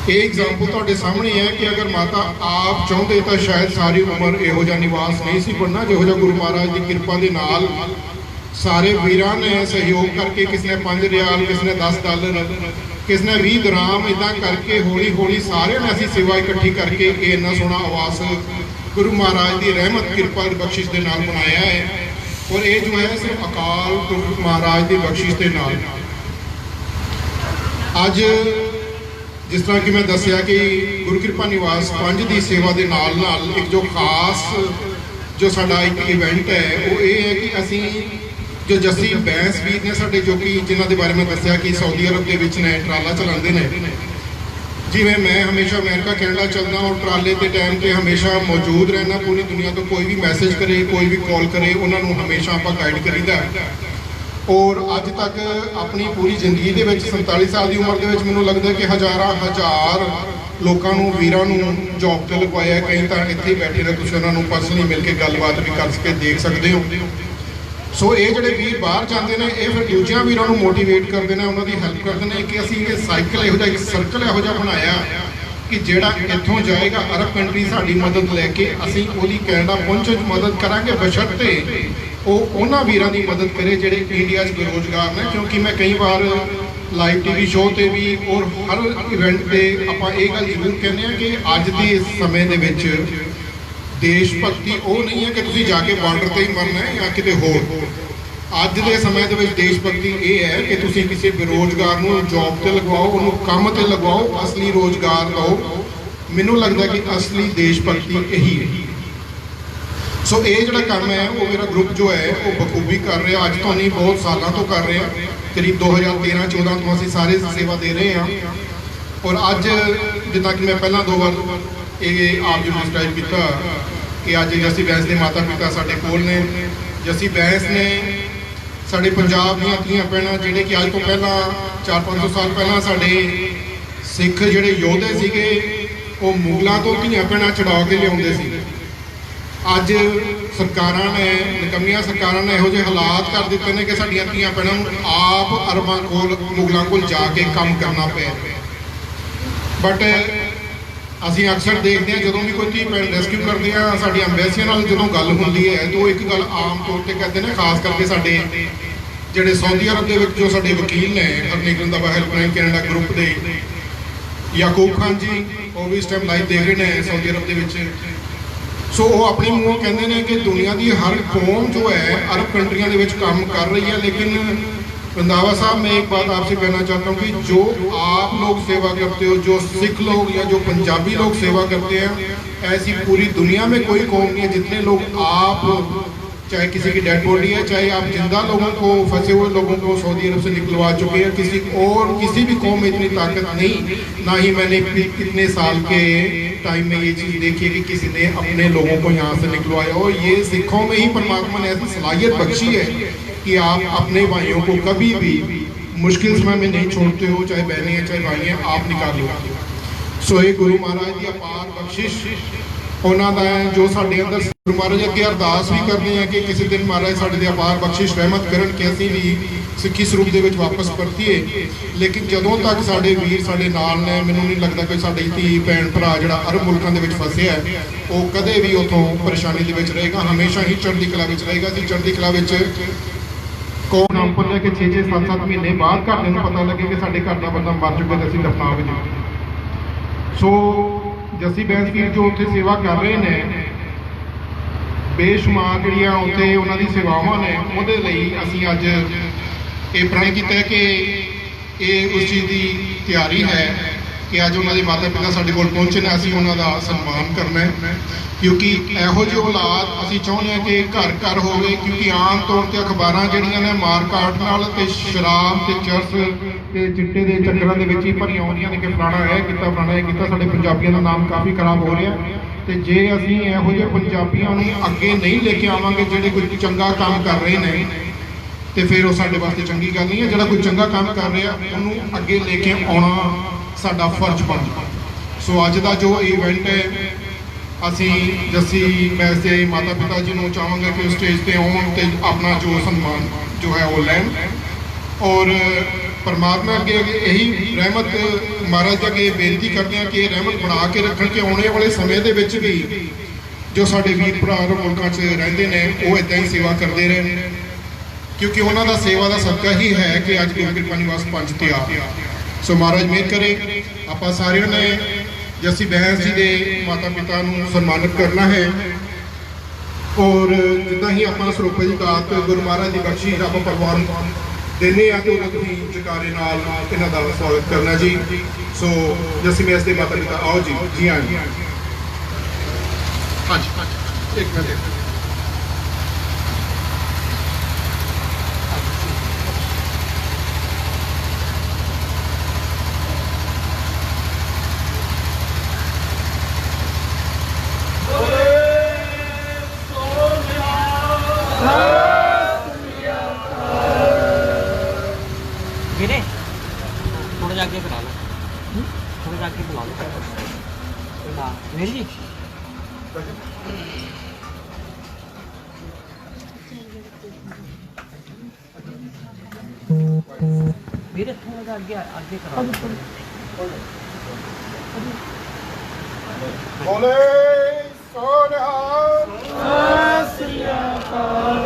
ਇਹ ਐਗਜ਼ਾਮਪਲ ਤੁਹਾਡੇ ਸਾਹਮਣੇ ਹੈ ਕਿ ਅਗਰ ਮਾਤਾ ਆਪ ਚਾਹੁੰਦੇ ਤਾਂ ਸ਼ਾਇਦ ਸਾਰੀ ਉਮਰ ਇਹੋ ਜਿਹਾ ਨਿਵਾਸ ਨਹੀਂ ਸੀ ਬਣਨਾ, ਜਿਹੋ ਜਿਹਾ ਗੁਰੂ ਮਹਾਰਾਜ ਦੀ ਕਿਰਪਾ ਦੇ ਨਾਲ ਸਾਰੇ ਵੀਰਾਂ ਨੇ ਸਹਿਯੋਗ ਕਰਕੇ, ਕਿਸ ਨੇ 5 ਰਿਆਲ, ਕਿਸ ਨੇ 10 ਡਾਲਰ, ਕਿਸ ਨੇ 20 ਦਰਾਮ, ਇੱਦਾਂ ਕਰਕੇ ਹੌਲੀ ਹੌਲੀ ਸਾਰਿਆਂ ਨੇ ਅਸੀਂ ਸੇਵਾ ਇਕੱਠੀ ਕਰਕੇ ਇਹ ਇੰਨਾ ਸੋਹਣਾ ਆਵਾਸ ਗੁਰੂ ਮਹਾਰਾਜ ਦੀ ਰਹਿਮਤ, ਕਿਰਪਾ, ਬਖਸ਼ਿਸ਼ ਦੇ ਨਾਲ ਬਣਾਇਆ ਹੈ। ਔਰ ਇਹ ਜੋ ਹੈ ਸਿਰਫ ਅਕਾਲ ਪੁਰਖ ਮਹਾਰਾਜ ਦੀ ਬਖਸ਼ਿਸ਼ ਦੇ ਨਾਲ। ਅੱਜ ਜਿਸ ਤਰ੍ਹਾਂ ਕਿ ਮੈਂ ਦੱਸਿਆ ਕਿ ਗੁਰੂ ਕਿਰਪਾ ਨਿਵਾਸ 5 ਦੀ ਸੇਵਾ ਦੇ ਨਾਲ ਨਾਲ ਇੱਕ ਜੋ ਖਾਸ ਜੋ ਸਾਡਾ ਇੱਕ ਇਵੈਂਟ ਹੈ, ਉਹ ਇਹ ਹੈ ਕਿ ਅਸੀਂ ਜੋ ਜੱਸੀ ਬੈਂਸ ਵੀਰ ਨੇ ਸਾਡੇ, ਜੋ ਕਿ ਜਿਨ੍ਹਾਂ ਦੇ ਬਾਰੇ ਮੈਂ ਦੱਸਿਆ ਕਿ ਸਾਊਦੀ ਅਰਬ ਦੇ ਵਿੱਚ ਨੇ ਟਰਾਲਾ ਚਲਾਉਂਦੇ ਨੇ, ਜਿਵੇਂ ਮੈਂ ਹਮੇਸ਼ਾ ਅਮਰੀਕਾ ਕੈਨੇਡਾ ਚੱਲਦਾ ਔਰ ਟਰਾਲੇ ਦੇ ਟਾਈਮ 'ਤੇ ਹਮੇਸ਼ਾ ਮੌਜੂਦ ਰਹਿਣਾ। ਪੂਰੀ ਦੁਨੀਆ ਤੋਂ ਕੋਈ ਵੀ ਮੈਸੇਜ ਕਰੇ, ਕੋਈ ਵੀ ਕਾਲ ਕਰੇ, ਉਹਨਾਂ ਨੂੰ ਹਮੇਸ਼ਾ ਆਪਾਂ ਗਾਈਡ ਕਰੀਦਾ। ਔਰ ਅੱਜ ਤੱਕ ਆਪਣੀ ਪੂਰੀ ਜ਼ਿੰਦਗੀ ਦੇ ਵਿੱਚ 47 ਸਾਲ ਦੀ ਉਮਰ ਦੇ ਵਿੱਚ ਮੈਨੂੰ ਲੱਗਦਾ ਕਿ ਹਜ਼ਾਰ ਲੋਕਾਂ ਨੂੰ, ਵੀਰਾਂ ਨੂੰ ਜੌਬ ਤੇ ਲਗਵਾਇਆ। ਕਈ ਤਾਂ ਇੱਥੇ ਬੈਠੇ ਨੇ, ਤੁਸੀਂ ਉਹਨਾਂ ਨੂੰ ਪਰਸਨਲੀ ਮਿਲ ਕੇ ਗੱਲਬਾਤ ਵੀ ਕਰ ਕੇ ਦੇਖ ਸਕਦੇ ਹੋ। ਸੋ ਇਹ ਜਿਹੜੇ ਵੀਰ ਬਾਹਰ ਜਾਂਦੇ ਨੇ, ਇਹ ਫਿਰ ਦੂਜਿਆਂ ਵੀਰਾਂ ਨੂੰ ਮੋਟੀਵੇਟ ਕਰਦੇ ਨੇ, ਉਹਨਾਂ ਦੀ ਹੈਲਪ ਕਰਦੇ ਨੇ ਕਿ ਅਸੀਂ ਇਹ ਸਾਈਕਲ ਇਹੋ ਜਿਹਾ, ਇੱਕ ਸਰਕਲ ਇਹੋ ਜਿਹਾ ਬਣਾਇਆ ਕਿ ਜਿਹੜਾ ਇੱਥੋਂ ਜਾਏਗਾ ਅਰਬ ਕੰਟਰੀ ਸਾਡੀ ਮਦਦ ਲੈ ਕੇ, ਅਸੀਂ ਉਹਦੀ ਕੈਨੇਡਾ ਪਹੁੰਚਣ 'ਚ ਮਦਦ ਕਰਾਂਗੇ, ਬਸ਼ਰਤੇ ਉਹ ਉਹਨਾਂ ਵੀਰਾਂ ਦੀ ਮਦਦ ਕਰੇ ਜਿਹੜੇ ਇੰਡੀਆ 'ਚ ਬੇਰੁਜ਼ਗਾਰ ਨੇ। ਕਿਉਂਕਿ ਮੈਂ ਕਈ ਵਾਰ ਲਾਈਵ ਟੀਵੀ ਸ਼ੋਅ ਤੇ ਵੀ ਔਰ ਹਰ ਇਵੈਂਟ ਤੇ ਆਪਾਂ ਇਹ ਗੱਲ ਜ਼ਰੂਰ ਕਹਿੰਦੇ ਹਾਂ ਕਿ ਅੱਜ ਦੇ ਇਸ ਸਮੇਂ ਦੇ ਵਿੱਚ ਦੇਸ਼ ਭਗਤੀ ਉਹ ਨਹੀਂ ਹੈ ਕਿ ਤੁਸੀਂ ਜਾ ਕੇ ਬਾਰਡਰ ਤੇ ਹੀ ਮਰਨਾ ਹੈ ਜਾਂ ਕਿਤੇ ਹੋਰ। ਅੱਜ ਦੇ ਸਮੇਂ ਦੇ ਵਿੱਚ ਦੇਸ਼ ਭਗਤੀ ਇਹ ਹੈ ਕਿ ਤੁਸੀਂ ਕਿਸੇ ਬੇਰੁਜ਼ਗਾਰ ਨੂੰ ਜੌਬ ਤੇ ਲਗਵਾਓ, ਉਹਨੂੰ ਕੰਮ ਤੇ ਲਗਵਾਓ, ਅਸਲੀ ਰੋਜ਼ਗਾਰ ਦਿਓ। ਮੈਨੂੰ ਲੱਗਦਾ ਕਿ ਅਸਲੀ ਦੇਸ਼ ਭਗਤੀ ਇਹੀ ਹੈ। ਸੋ ਇਹ ਜਿਹੜਾ ਕੰਮ ਹੈ ਉਹ ਮੇਰਾ ਗਰੁੱਪ ਜੋ ਹੈ ਉਹ ਬਖੂਬੀ ਕਰ ਰਿਹਾ। ਅੱਜ ਤੋਂ ਨਹੀਂ, ਬਹੁਤ ਸਾਲਾਂ ਤੋਂ ਕਰ ਰਿਹਾ। ਕਰੀਬ 2013-14 ਤੋਂ ਅਸੀਂ ਸਾਰੇ ਸੇਵਾ ਦੇ ਰਹੇ ਹਾਂ। ਔਰ ਅੱਜ ਜਿੱਦਾਂ ਕਿ ਮੈਂ ਪਹਿਲਾਂ 2 ਵਾਰ ਇਹ ਆਪ ਜੀ ਨੂੰ ਡਿਸਕ੍ਰਾਈਬ ਕੀਤਾ ਕਿ ਅੱਜ ਜੱਸੀ ਬੈਂਸ ਦੇ ਮਾਤਾ ਪਿਤਾ ਸਾਡੇ ਕੋਲ ਨੇ। ਜੱਸੀ ਬੈਂਸ ਨੇ ਸਾਡੇ ਪੰਜਾਬ ਦੀਆਂ ਧੀਆਂ ਭੈਣਾਂ, ਜਿਹੜੇ ਕਿ ਅੱਜ ਤੋਂ ਪਹਿਲਾਂ 400-500 ਸਾਲ ਪਹਿਲਾਂ ਸਾਡੇ ਸਿੱਖ ਜਿਹੜੇ ਯੋਧੇ ਸੀਗੇ, ਉਹ ਮੁਗਲਾਂ ਤੋਂ ਧੀਆਂ ਭੈਣਾਂ ਛੁਡਾ ਕੇ ਲਿਆਉਂਦੇ ਸੀ। ਅੱਜ ਸਰਕਾਰਾਂ ਨੇ, ਨਿਕੰਮੀਆਂ ਸਰਕਾਰਾਂ ਨੇ ਇਹੋ ਜਿਹੇ ਹਾਲਾਤ ਕਰ ਦਿੱਤੇ ਨੇ ਕਿ ਸਾਡੀਆਂ ਧੀਆਂ ਭੈਣਾਂ ਨੂੰ ਆਪ ਅਰਬਾਂ ਕੋਲ, ਮੁਗਲਾਂ ਕੋਲ ਜਾ ਕੇ ਕੰਮ ਕਰਨਾ ਪਿਆ। ਬਟ ਅਸੀਂ ਅਕਸਰ ਦੇਖਦੇ ਹਾਂ ਜਦੋਂ ਵੀ ਕੋਈ ਧੀ ਭੈਣ ਰੈਸਕਿਊ ਕਰਦੇ ਆ, ਸਾਡੀਆਂ ਅੰਬੈਸੀਆਂ ਨਾਲ ਜਦੋਂ ਗੱਲ ਹੁੰਦੀ ਹੈ ਤਾਂ ਉਹ ਇੱਕ ਗੱਲ ਆਮ ਤੌਰ ਤੇ ਕਹਿੰਦੇ ਨੇ, ਖਾਸ ਕਰਕੇ ਸਾਡੇ ਜਿਹੜੇ ਸਾਊਦੀ ਅਰਬ ਦੇ ਵਿੱਚ ਜੋ ਸਾਡੇ ਵਕੀਲ ਨੇ, Harnek Randhawa helpline Canada group ਦੇ ਯਾਕੂਬ ਖਾਨ ਜੀ, ਉਹ ਵੀ ਇਸ ਟਾਈਮ ਲਾਈਵ ਦੇਖ ਰਹੇ ਨੇ ਸਾਊਦੀ ਅਰਬ ਦੇ ਵਿੱਚ। ਸੋ ਉਹ ਆਪਣੇ ਮੂੰਹੋਂ ਕਹਿੰਦੇ ਨੇ ਕਿ ਦੁਨੀਆ ਦੀ ਹਰ ਕੌਮ ਜੋ ਹੈ अरब कंट्रियों के काम कर रही है, लेकिन रंधावा साहब मैं एक बात आपसे कहना चाहता हूँ कि जो आप लोग सेवा करते हो, जो सिख लोग या जो पंजाबी लोग सेवा करते हैं, ऐसी पूरी दुनिया में कोई कौम नहीं है जितने लोग आप, चाहे किसी की डेड बॉडी है, चाहे आप जिंदा लोगों को, फंसे हुए लोगों को सऊदी अरब से निकलवा चुके हैं, किसी और किसी भी कौम में इतनी ताकत नहीं, ना ही मैंने कितने साल के टाइम में ये चीज़ देखी है कि किसी ने अपने लोगों को यहाँ से निकलवाया हो। ये सिखों में ही परमात्मा ने ऐसी सलाहियत बख्शी है कि आप अपने भाइयों को कभी भी मुश्किल समय में नहीं छोड़ते हो, चाहे बहनें हैं चाहे भाई हैं, आप निकाल लो। सो ये गुरु महाराज की अपार बख्शिश ਉਹਨਾਂ ਦਾ ਜੋ ਸਾਡੇ ਅੰਦਰ ਗੁਰੂ ਮਹਾਰਾਜ ਅੱਗੇ ਅਰਦਾਸ ਵੀ ਕਰਦੇ ਆ ਕਿ ਕਿਸੇ ਦਿਨ ਮਹਾਰਾਜ ਸਾਡੇ ਦੇ ਅਪਾਰ ਬਖਸ਼ਿਸ਼ ਰਹਿਮਤ ਕਰਨ ਕਿ ਅਸੀਂ ਵੀ ਸਿੱਖੀ ਸਰੂਪ ਦੇ ਵਿੱਚ ਵਾਪਸ ਪਰਤੀਏ। ਲੇਕਿਨ ਜਦੋਂ ਤੱਕ ਸਾਡੇ ਵੀਰ ਸਾਡੇ ਨਾਲ ਨੇ, ਮੈਨੂੰ ਨਹੀਂ ਲੱਗਦਾ ਕੋਈ ਸਾਡੀ ਧੀ ਭੈਣ ਭਰਾ ਜਿਹੜਾ ਅਰਬ ਮੁਲਕਾਂ ਦੇ ਵਿੱਚ ਫਸਿਆ ਹੈ ਉਹ ਕਦੇ ਵੀ ਉੱਥੋਂ ਪਰੇਸ਼ਾਨੀ ਦੇ ਵਿੱਚ ਰਹੇਗਾ, ਹਮੇਸ਼ਾ ਹੀ ਚੜ੍ਹਦੀ ਕਲਾ ਵਿੱਚ ਰਹੇਗਾ। ਅਸੀਂ ਚੜ੍ਹਦੀ ਕਲਾ ਵਿੱਚ ਕੌਣ ਨਾਮ ਪਰ ਲੈ ਕੇ 6-6 7-7 ਮਹੀਨੇ ਬਾਅਦ ਘਰ ਨੂੰ ਪਤਾ ਲੱਗੇ ਕਿ ਸਾਡੇ ਘਰ ਦਾ ਬੰਦਾ ਮਰ ਚੁੱਕਾ ਤੇ ਅਸੀਂ ਦਫਨਾ ਹੋ ਗਏ। ਸੋ ਜੱਸੀ ਬੈਂਸ ਵੀਰ ਜੋ ਉੱਥੇ ਸੇਵਾ ਕਰ ਰਹੇ ਨੇ, ਬੇਸ਼ੁਮਾਰ ਜਿਹੜੀਆਂ ਉੱਥੇ ਉਹਨਾਂ ਦੀ ਸੇਵਾਵਾਂ ਨੇ, ਉਹਦੇ ਲਈ ਅਸੀਂ ਅੱਜ ਇਹ ਪ੍ਰਣ ਕੀਤਾ ਕਿ ਇਹ ਉਸ ਚੀਜ਼ ਦੀ ਤਿਆਰੀ ਹੈ ਕਿ ਅੱਜ ਉਹਨਾਂ ਦੇ ਮਾਤਾ ਪਿਤਾ ਸਾਡੇ ਕੋਲ ਪਹੁੰਚੇ ਨੇ, ਅਸੀਂ ਉਹਨਾਂ ਦਾ ਸਨਮਾਨ ਕਰਨਾ ਹੈ। ਕਿਉਂਕਿ ਇਹੋ ਜਿਹੀ ਔਲਾਦ ਅਸੀਂ ਚਾਹੁੰਦੇ ਹਾਂ ਕਿ ਘਰ ਘਰ ਹੋਵੇ। ਕਿਉਂਕਿ ਆਮ ਤੌਰ ਤੇ ਅਖਬਾਰਾਂ ਜਿਹੜੀਆਂ ਨੇ ਮਾਰ ਕਾਟ ਨਾਲ ਤੇ ਸ਼ਰਾਬ ਤੇ ਚਰਸ ਤੇ ਚਿੱਟੇ ਦੇ ਚੱਕਰਾਂ ਦੇ ਵਿੱਚ ਹੀ ਭਰੀਆਂ ਆਉਂਦੀਆਂ ਨੇ ਕਿ ਫਲਾਣਾ ਇਹ ਕੀਤਾ, ਫਲਾਣਾ ਇਹ ਕੀਤਾ। ਸਾਡੇ ਪੰਜਾਬੀਆਂ ਦਾ ਨਾਮ ਕਾਫੀ ਖਰਾਬ ਹੋ ਰਿਹਾ ਤੇ ਜੇ ਅਸੀਂ ਇਹੋ ਜਿਹੇ ਪੰਜਾਬੀਆਂ ਨੂੰ ਅੱਗੇ ਨਹੀਂ ਲੈ ਕੇ ਆਵਾਂਗੇ ਜਿਹੜੇ ਕੋਈ ਚੰਗਾ ਕੰਮ ਕਰ ਰਹੇ ਨੇ, ਤੇ ਫਿਰ ਉਹ ਸਾਡੇ ਵਾਸਤੇ ਚੰਗੀ ਗੱਲ ਨਹੀਂ ਹੈ। ਜਿਹੜਾ ਕੋਈ ਚੰਗਾ ਕੰਮ ਕਰ ਰਿਹਾ ਉਹਨੂੰ ਅੱਗੇ ਲੈ ਕੇ ਆਉਣਾ ਸਾਡਾ ਫਰਜ਼ ਬਣਦਾ। ਸੋ ਅੱਜ ਦਾ ਜੋ ਇਵੈਂਟ ਹੈ, ਅਸੀਂ ਜੱਸੀ ਬੈਂਸ ਦੇ ਮਾਤਾ ਪਿਤਾ ਜੀ ਨੂੰ ਚਾਹਾਂਗੇ ਕਿ ਸਟੇਜ ਤੇ ਆਉਣ ਤੇ ਆਪਣਾ ਜੋ ਸਨਮਾਨ ਜੋ ਹੈ ਉਹ ਲੈਣ। ਔਰ ਪਰਮਾਤਮਾ ਅੱਗੇ ਇਹੀ ਰਹਿਮਤ ਮਹਾਰਾਜ ਅੱਗੇ ਬੇਨਤੀ ਕਰਦੇ ਹਾਂ ਕਿ ਇਹ ਰਹਿਮਤ ਬਣਾ ਕੇ ਰੱਖਣ ਕਿ ਆਉਣੇ ਵਾਲੇ ਸਮੇਂ ਦੇ ਵਿੱਚ ਵੀ ਜੋ ਸਾਡੇ ਵੀਰ ਭਰਾ ਮੁਲਕਾਂ 'ਚ ਰਹਿੰਦੇ ਨੇ ਉਹ ਇੱਦਾਂ ਹੀ ਸੇਵਾ ਕਰਦੇ ਰਹਿਣ। ਕਿਉਂਕਿ ਉਹਨਾਂ ਦਾ ਸੇਵਾ ਦਾ ਸਦਕਾ ਹੀ ਹੈ ਕਿ ਅੱਜ ਗੁਰੂ ਕਿਰਪਾ ਨਿਵਾਸ ਪੰਜ ਤੇ ਆ। ਸੋ ਮਹਾਰਾਜ ਮਿਹਰ ਕਰੇ। ਆਪਾਂ ਸਾਰਿਆਂ ਨੇ ਜੱਸੀ ਬੈਂਸ ਜੀ ਦੇ ਮਾਤਾ ਪਿਤਾ ਨੂੰ ਸਨਮਾਨਿਤ ਕਰਨਾ ਹੈ। ਔਰ ਜਿੱਦਾਂ ਹੀ ਆਪਾਂ ਸਰੂਪੇ ਦੀ ਦਾਤ ਗੁਰੂ ਮਹਾਰਾਜ ਦੀ ਬਖਸ਼ਿਸ਼ ਆਪਾਂ ਪ੍ਰਵਾਨ ਦੇਣੇ ਆ ਤੇ ਉਹਨਾਂ ਤੁਸੀਂ ਜਕਾਰੇ ਨਾਲ ਇਹਨਾਂ ਦਾ ਸਵਾਗਤ ਕਰਨਾ ਜੀ। ਸੋ ਜੱਸੀ ਬੈਂਸ ਦੇ ਮਾਤਾ ਪਿਤਾ ਆਓ ਜੀ। ਜੀ ਹਾਂ ਜੀ, ਹਾਂਜੀ ਇੱਕ ਮਿੰਟ। ਵੀਰੇ ਥੋੜਾ ਜਾ ਕੇ ਬੁਲਾ ਲਓ, ਥੋੜਾ ਜਾ ਕੇ ਬੁਲਾ ਲਓ ਨਾ ਵੀਰ ਜੀ। ਵੀਰੇ ਥੋੜਾ ਜਾ ਅੱਗੇ ਕਰਾ ਲਓ। ਬੋਲੇ ਸੋਨਿਹਾਲ ਸਤਿ ਸ੍ਰੀ ਅਕਾਲ।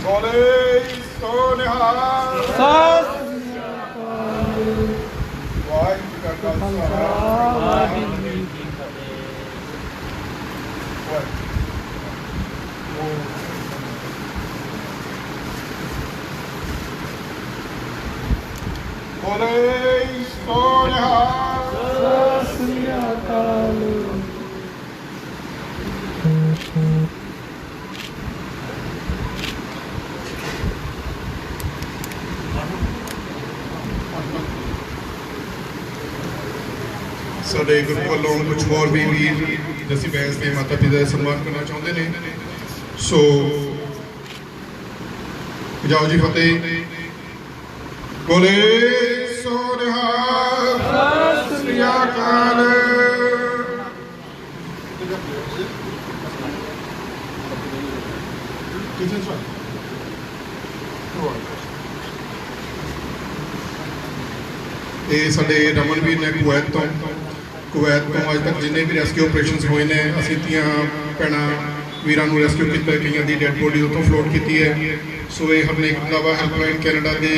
ਬੋਲੇ ਸੋਨਿਹਾਲ ਸਤਿ ਸ੍ਰੀ ਅਕਾਲ। ਵਾਹਿਗੁਰੂ ਜੀ ਕਾ ਖਾਲਸਾ ਵਾਹਿਗੁਰੂ ਜੀ ਕੀ ਫਤਿਹ। ਬੋਲੇ ਸੋਨਿਹਾਲ ਸਤਿ ਸ੍ਰੀ ਅਕਾਲ। ਸਾਡੇ ਗੁਰੂ ਵੱਲੋਂ ਕੁਝ ਹੋਰ ਵੀ ਵੀਰ ਜੱਸੀ ਬੈਂਸ ਦੇ ਮਾਤਾ ਪਿਤਾ ਦਾ ਸਨਮਾਨ ਕਰਨਾ ਚਾਹੁੰਦੇ ਨੇ। ਸੋ ਜਾਓ ਜੀ ਫਤਿਹ। ਬੋਲੇ ਸੋਨਿਹਾਲ ਸਤਿ ਸ੍ਰੀ ਅਕਾਲ। ਇਹ ਸਾਡੇ ਰਮਨਵੀਰ ਨੇ ਕੁਵੈਤ ਤੋਂ ਅੱਜ ਤੱਕ ਜਿੰਨੇ ਵੀ ਰੈਸਕਿਊ ਆਪਰੇਸ਼ਨਸ ਹੋਏ ਨੇ, ਅਸੀਂ ਤੀਆਂ ਭੈਣਾਂ ਵੀਰਾਂ ਨੂੰ ਰੈਸਕਿਊ ਕੀਤਾ, ਕਈਆਂ ਦੀ ਡੈਡ ਬੋਡੀ ਉੱਥੋਂ ਫਲੋਟ ਕੀਤੀ ਹੈ। ਸੋ ਇਹ ਹਰਨੇਕ ਰੰਧਾਵਾ ਹੈਲਪਲਾਈਨ ਕੈਨੇਡਾ ਦੇ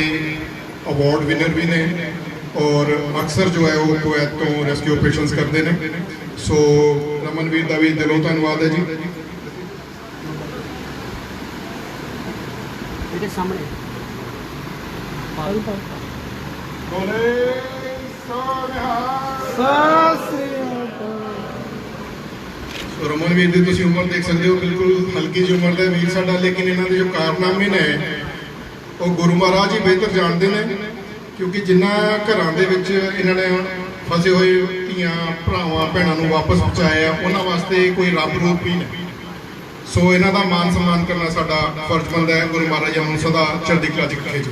ਅਵਾਰਡ ਵਿਨਰ ਵੀ ਨੇ ਔਰ ਅਕਸਰ ਜੋ ਹੈ ਉਹ ਕੁਵੈਤ ਤੋਂ ਰੈਸਕਿਊ ਆਪਰੇਸ਼ਨਸ ਕਰਦੇ ਨੇ। ਸੋ ਰਮਨਵੀਰ ਦਾ ਵੀ ਦਿਲੋਂ ਧੰਨਵਾਦ ਹੈ ਜੀ। ਇਹਦੇ ਸਾਹਮਣੇ ਬੋਲੇ ਸੋਨਿਹਾਲ ਸਤਿ ਸ੍ਰੀ ਅਕਾਲ। ਸੋ ਰਮਨਵੀਰ ਦੀ ਤੁਸੀਂ ਉਮਰ ਦੇਖ ਸਕਦੇ ਹੋ, ਬਿਲਕੁਲ ਹਲਕੀ ਜਿਹੀ ਉਮਰ ਦਾ ਵੀਰ ਸਾਡਾ, ਲੇਕਿਨ ਇਹਨਾਂ ਦੇ ਜੋ ਕਾਰਨਾਮੇ ਨੇ ਉਹ ਗੁਰੂ ਮਹਾਰਾਜ ਹੀ ਬਿਹਤਰ ਜਾਣਦੇ ਨੇ। ਕਿਉਂਕਿ ਜਿੰਨਾ ਘਰਾਂ ਦੇ ਵਿੱਚ ਇਹਨਾਂ ਨੇ ਫਸੇ ਹੋਏ ਧੀਆਂ ਭਰਾਵਾਂ ਭੈਣਾਂ ਨੂੰ ਵਾਪਸ ਪਹੁੰਚਾਇਆ, ਉਹਨਾਂ ਵਾਸਤੇ ਕੋਈ ਰੱਬ ਰੂਪ ਹੀ ਨਹੀਂ। ਸੋ ਇਹਨਾਂ ਦਾ ਮਾਨ ਸਨਮਾਨ ਕਰਨਾ ਸਾਡਾ ਫਰਜ਼ ਬਣਦਾ ਹੈ। ਗੁਰੂ ਮਹਾਰਾਜ ਜੀ ਨੂੰ ਸਦਾ ਚੜ੍ਹਦੀ ਕਲਾ 'ਚ ਰੱਖੇ ਜੀ।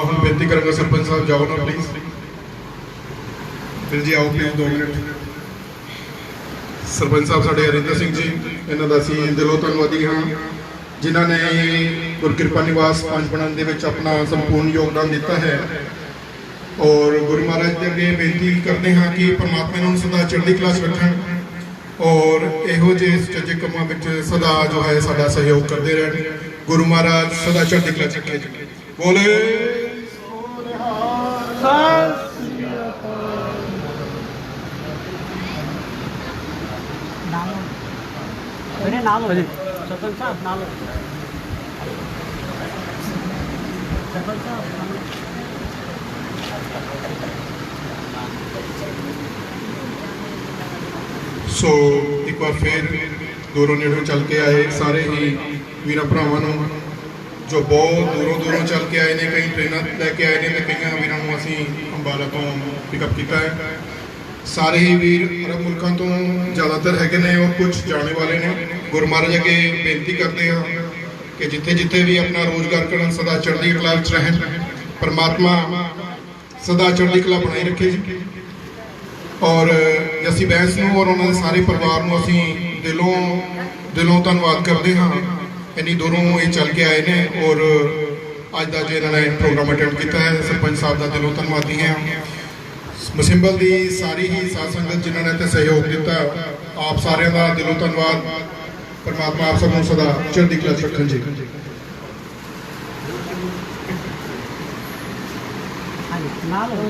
ਹੁਣ ਬੇਨਤੀ ਕਰਾਂਗਾ ਸਰਪੰਚ ਸਾਹਿਬ ਜਾਓ ਨਾ ਪਲੀਜ਼। ਫਿਰ ਜੀ ਆਓ ਪਲੀਜ਼ 2 ਮਿੰਟ। ਸਰਪੰਚ ਸਾਹਿਬ ਸਾਡੇ ਹਰਿੰਦਰ ਸਿੰਘ ਜੀ, ਇਹਨਾਂ ਦਾ ਅਸੀਂ ਦਿਲੋਂ ਧੰਨਵਾਦੀ ਹਾਂ ਜਿਨ੍ਹਾਂ ਨੇ ਗੁਰਕਿਰਪਾ ਨਿਵਾਸ ਪੰਜ ਬਣਨ ਦੇ ਵਿੱਚ ਆਪਣਾ ਸੰਪੂਰਨ ਯੋਗਦਾਨ ਦਿੱਤਾ ਹੈ। ਔਰ ਗੁਰੂ ਮਹਾਰਾਜ ਦੇ ਅੱਗੇ ਬੇਨਤੀ ਕਰਦੇ ਹਾਂ ਕਿ ਪਰਮਾਤਮਾ ਇਹਨਾਂ ਨੂੰ ਸਦਾ ਚੜ੍ਹਦੀ ਕਲਾ 'ਚ ਰੱਖਣ ਔਰ ਇਹੋ ਜਿਹੇ ਸੁਚੱਜੇ ਕੰਮਾਂ ਵਿੱਚ ਸਦਾ ਜੋ ਹੈ ਸਾਡਾ ਸਹਿਯੋਗ ਕਰਦੇ ਰਹਿਣ। ਗੁਰੂ ਮਹਾਰਾਜ ਸਦਾ ਚੜ੍ਹਦੀ ਕਲਾ 'ਚ ਰੱਖੇ। ਬੋਲੇ मेरे नाम हो सरपंच साहब नाम सरपंच साहब ਸੋ ਇੱਕ ਵਾਰ ਫਿਰ ਦੂਰੋਂ ਨੇੜੋਂ ਚੱਲ ਕੇ ਆਏ ਸਾਰੇ ਹੀ ਵੀਰਾਂ ਭਰਾਵਾਂ ਨੂੰ ਜੋ ਬਹੁਤ ਦੂਰੋਂ ਚੱਲ ਕੇ ਆਏ ਨੇ, ਕਈ ਟ੍ਰੇਨਾਂ ਲੈ ਕੇ ਆਏ ਨੇ ਤੇ ਕਈਆਂ ਵੀਰਾਂ ਨੂੰ ਅਸੀਂ ਅੰਬਾਲਾ ਤੋਂ ਪਿਕਅਪ ਕੀਤਾ ਹੈ। ਸਾਰੇ ਹੀ ਵੀਰ ਅਰਬ ਮੁਲਕਾਂ ਤੋਂ ਜ਼ਿਆਦਾਤਰ ਹੈਗੇ ਨੇ ਔਰ ਕੁਝ ਜਾਣੇ ਵਾਲੇ ਨੇ। ਗੁਰੂ ਮਹਾਰਾਜ ਅੱਗੇ ਬੇਨਤੀ ਕਰਦੇ ਹਾਂ ਕਿ ਜਿੱਥੇ ਜਿੱਥੇ ਵੀ ਆਪਣਾ ਰੋਜ਼ਗਾਰ ਕਰਨ ਸਦਾ ਚੜ੍ਹਦੀ ਕਲਾ ਵਿੱਚ ਰਹਿਣ। ਪਰਮਾਤਮਾ ਸਦਾ ਚੜ੍ਹਦੀ ਕਲਾ ਬਣਾਈ ਰੱਖੇ ਜੀ। ਔਰ ਜੱਸੀ ਬੈਂਸ ਨੂੰ ਔਰ ਉਹਨਾਂ ਦੇ ਸਾਰੇ ਪਰਿਵਾਰ ਨੂੰ ਅਸੀਂ ਦਿਲੋਂ ਧੰਨਵਾਦ ਕਰਦੇ ਹਾਂ। ਇੰਨੀ ਦੂਰੋਂ ਇਹ ਚੱਲ ਕੇ ਆਏ ਨੇ ਔਰ ਅੱਜ ਦਾ ਜੋ ਇਹਨਾਂ ਨੇ ਪ੍ਰੋਗਰਾਮ ਅਟੈਂਡ ਕੀਤਾ ਹੈ, ਸਰਪੰਚ ਸਾਹਿਬ ਦਾ ਦਿਲੋਂ ਧੰਨਵਾਦੀ ਹਾਂ। ਮਸਿੰਬਲ ਦੀ ਸਾਰੀ ਹੀ ਸਾਧ ਸੰਗਤ ਜਿਨ੍ਹਾਂ ਨੇ ਤੇ ਸਹਿਯੋਗ ਦਿੱਤਾ, ਆਪ ਸਾਰਿਆਂ ਦਾ ਦਿਲੋਂ ਧੰਨਵਾਦ। ਪਰਮਾਤਮਾ ਆਪ ਸਭ ਨੂੰ ਸਦਾ ਚੜ੍ਹਦੀ ਕਲਾ 'ਚ ਰੱਖਣ ਜੀ। नाम हो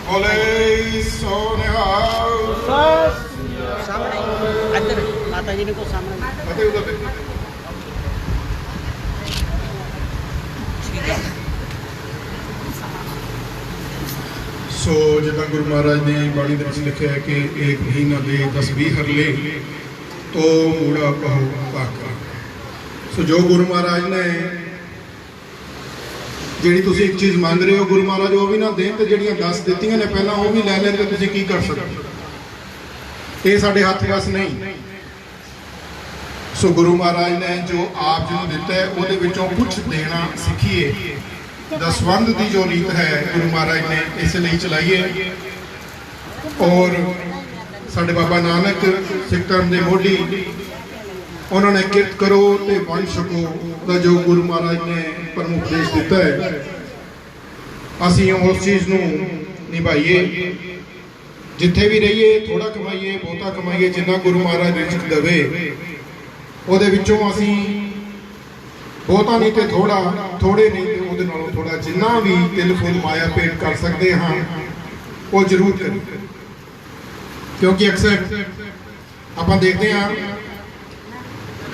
बोले सो निहाल। सामने अंदर माता जी ने को सामने ठीक है। ਸੋ ਜਿੱਦਾਂ ਗੁਰੂ ਮਹਾਰਾਜ ਦੀ ਬਾਣੀ ਦੇ ਵਿੱਚ ਲਿਖਿਆ ਹੈ ਕਿ ਏਕ ਮਹੀਨਾ ਦੇ 10-20 ਹਰਲੇ ਤੋ ਮੂੜਾ ਕਹੋ ਪਾਕਾ। ਸੋ ਜੋ ਗੁਰੂ ਮਹਾਰਾਜ ਨੇ ਜਿਹੜੀ ਤੁਸੀਂ ਇੱਕ ਚੀਜ਼ ਮੰਗ ਰਹੇ ਹੋ, ਗੁਰੂ ਮਹਾਰਾਜ ਉਹ ਵੀ ਨਾ ਦੇਣ ਤੇ ਜਿਹੜੀਆਂ 10 ਦਿੱਤੀਆਂ ਨੇ ਪਹਿਲਾਂ ਉਹ ਵੀ ਲੈ ਲੈਣ ਤੇ ਤੁਸੀਂ ਕੀ ਕਰ ਸਕਦੇ? ਇਹ ਸਾਡੇ ਹੱਥ ਵਸ ਨਹੀਂ। ਸੋ ਗੁਰੂ ਮਹਾਰਾਜ ਨੇ ਜੋ ਆਪ ਜੀ ਨੂੰ ਦਿੱਤਾ ਹੈ ਉਹਦੇ ਵਿੱਚੋਂ ਕੁਝ ਦੇਣਾ ਸਿੱਖੀਏ। ਦਸਵੰਧ ਦੀ ਜੋ ਰੀਤ ਹੈ ਗੁਰੂ ਮਹਾਰਾਜ ਨੇ ਇਸ ਲਈ ਚਲਾਈ ਹੈ। ਔਰ ਸਾਡੇ ਬਾਬਾ ਨਾਨਕ ਸਿੱਖ ਧਰਮ ਦੇ ਮੋਢੀ, ਉਹਨਾਂ ਨੇ ਕਿਰਤ ਕਰੋ ਤੇ ਵੰਡ ਛਕੋ ਦਾ ਜੋ ਗੁਰੂ ਮਹਾਰਾਜ ਨੇ ਪ੍ਰਮੁੱਖ ਉਪਦੇਸ਼ ਦਿੱਤਾ ਹੈ, ਅਸੀਂ ਉਸ ਚੀਜ਼ ਨੂੰ ਨਿਭਾਈਏ। ਜਿੱਥੇ ਵੀ ਰਹੀਏ ਥੋੜਾ ਕਮਾਈਏ ਬਹੁਤਾ ਕਮਾਈਏ, ਜਿੰਨਾ ਗੁਰੂ ਮਹਾਰਾਜ ਰਿਜ਼ਕ ਦੇਵੇ ਉਹਦੇ ਵਿੱਚੋਂ ਅਸੀਂ ਬਹੁਤਾ ਨਹੀਂ ਤੇ ਥੋੜੇ ਨਹੀਂ ਤੇ ਉਹਦੇ ਨਾਲੋਂ ਥੋੜਾ ਜਿੰਨਾ ਵੀ ਤਿਲ ਫੁੱਲ ਮਾਇਆ ਭੇਟ ਕਰ ਸਕਦੇ ਹਾਂ ਉਹ ਜ਼ਰੂਰ ਕਰੀਏ। ਕਿਉਂਕਿ ਅਕਸਰ ਆਪਾਂ ਦੇਖਦੇ ਹਾਂ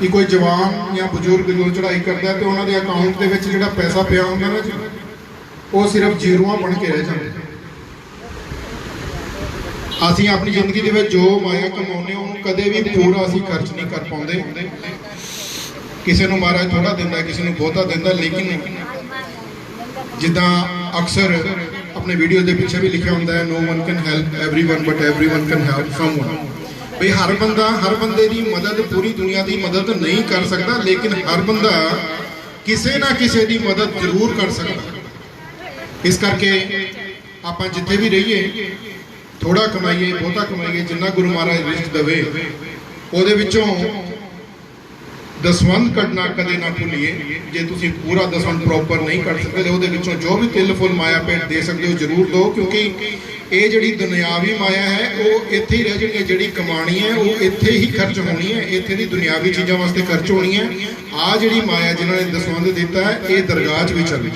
ਕਿ ਕੋਈ ਜਵਾਨ ਜਾਂ ਬਜ਼ੁਰਗ ਜੋ ਚੜ੍ਹਾਈ ਕਰਦਾ ਤੇ ਉਹਨਾਂ ਦੇ ਅਕਾਊਂਟ ਦੇ ਵਿੱਚ ਜਿਹੜਾ ਪੈਸਾ ਪਿਆ ਹੁੰਦਾ ਨਾ ਉਹ ਸਿਰਫ ਜ਼ੀਰੋਆਂ ਬਣ ਕੇ ਰਹਿ ਜਾਂਦੇ। ਅਸੀਂ ਆਪਣੀ ਜ਼ਿੰਦਗੀ ਦੇ ਵਿੱਚ ਜੋ ਮਾਇਆ ਕਮਾਉਂਦੇ ਉਹਨੂੰ ਕਦੇ ਵੀ ਪੂਰਾ ਅਸੀਂ ਖਰਚ ਨਹੀਂ ਕਰ ਪਾਉਂਦੇ। ਕਿਸੇ ਨੂੰ ਮਹਾਰਾਜ ਥੋੜਾ ਦਿੰਦਾ, ਕਿਸੇ ਨੂੰ ਬਹੁਤਾ ਦਿੰਦਾ, ਲੇਕਿਨ ਜਿੱਦਾਂ ਅਕਸਰ ਆਪਣੇ ਵੀਡੀਓ ਦੇ ਪਿੱਛੇ ਵੀ ਲਿਖਿਆ ਹੁੰਦਾ ਹੈ, no one can help everyone but everyone can help someone. ਵੀ ਹਰ ਬੰਦੇ ਦੀ ਮਦਦ ਪੂਰੀ ਦੁਨੀਆ ਦੀ ਮਦਦ ਨਹੀਂ ਕਰ ਸਕਦਾ, ਲੇਕਿਨ ਹਰ ਬੰਦਾ ਕਿਸੇ ਨਾ ਕਿਸੇ ਦੀ ਮਦਦ ਜ਼ਰੂਰ ਕਰ ਸਕਦਾ। ਇਸ ਕਰਕੇ ਆਪਾਂ ਜਿੱਥੇ ਵੀ ਰਹੀਏ ਥੋੜਾ ਕਮਾਈਏ ਬਹੁਤਾ ਕਮਾਈਏ, ਜਿੰਨਾ ਗੁਰੂ ਮਹਾਰਾਜ ਰਿਸ਼ਤ ਦੇਵੇ ਉਹਦੇ ਵਿੱਚੋਂ ਦਸਵੰਧ ਕੱਢਣਾ ਕਦੇ ਨਾ ਭੁੱਲੀਏ। ਜੇ ਤੁਸੀਂ ਪੂਰਾ ਦਸਵੰਧ ਪ੍ਰੋਪਰ ਨਹੀਂ ਕੱਢ ਸਕਦੇ, ਉਹਦੇ ਵਿੱਚੋਂ ਜੋ ਵੀ ਤਿਲ ਫੁੱਲ ਮਾਇਆ ਭੇਟ ਦੇ ਸਕਦੇ ਹੋ ਜ਼ਰੂਰ ਦਿਓ, ਕਿਉਂਕਿ ਇਹ ਜਿਹੜੀ ਦੁਨਿਆਵੀ ਮਾਇਆ ਹੈ ਉਹ ਇੱਥੇ ਹੀ ਰਹਿ ਜਾਣੀ ਹੈ। ਜਿਹੜੀ ਕਮਾਣੀ ਹੈ ਉਹ ਇੱਥੇ ਹੀ ਖਰਚ ਹੋਣੀ ਹੈ, ਇੱਥੇ ਦੀ ਦੁਨਿਆਵੀ ਚੀਜ਼ਾਂ ਵਾਸਤੇ ਖਰਚ ਹੋਣੀ ਹੈ। ਆਹ ਜਿਹੜੀ ਮਾਇਆ ਜਿਨ੍ਹਾਂ ਨੇ ਦਸਵੰਧ ਦਿੱਤਾ ਹੈ ਇਹ ਦਰਗਾਹ 'ਚ ਵੀ ਚੱਲਣੀ।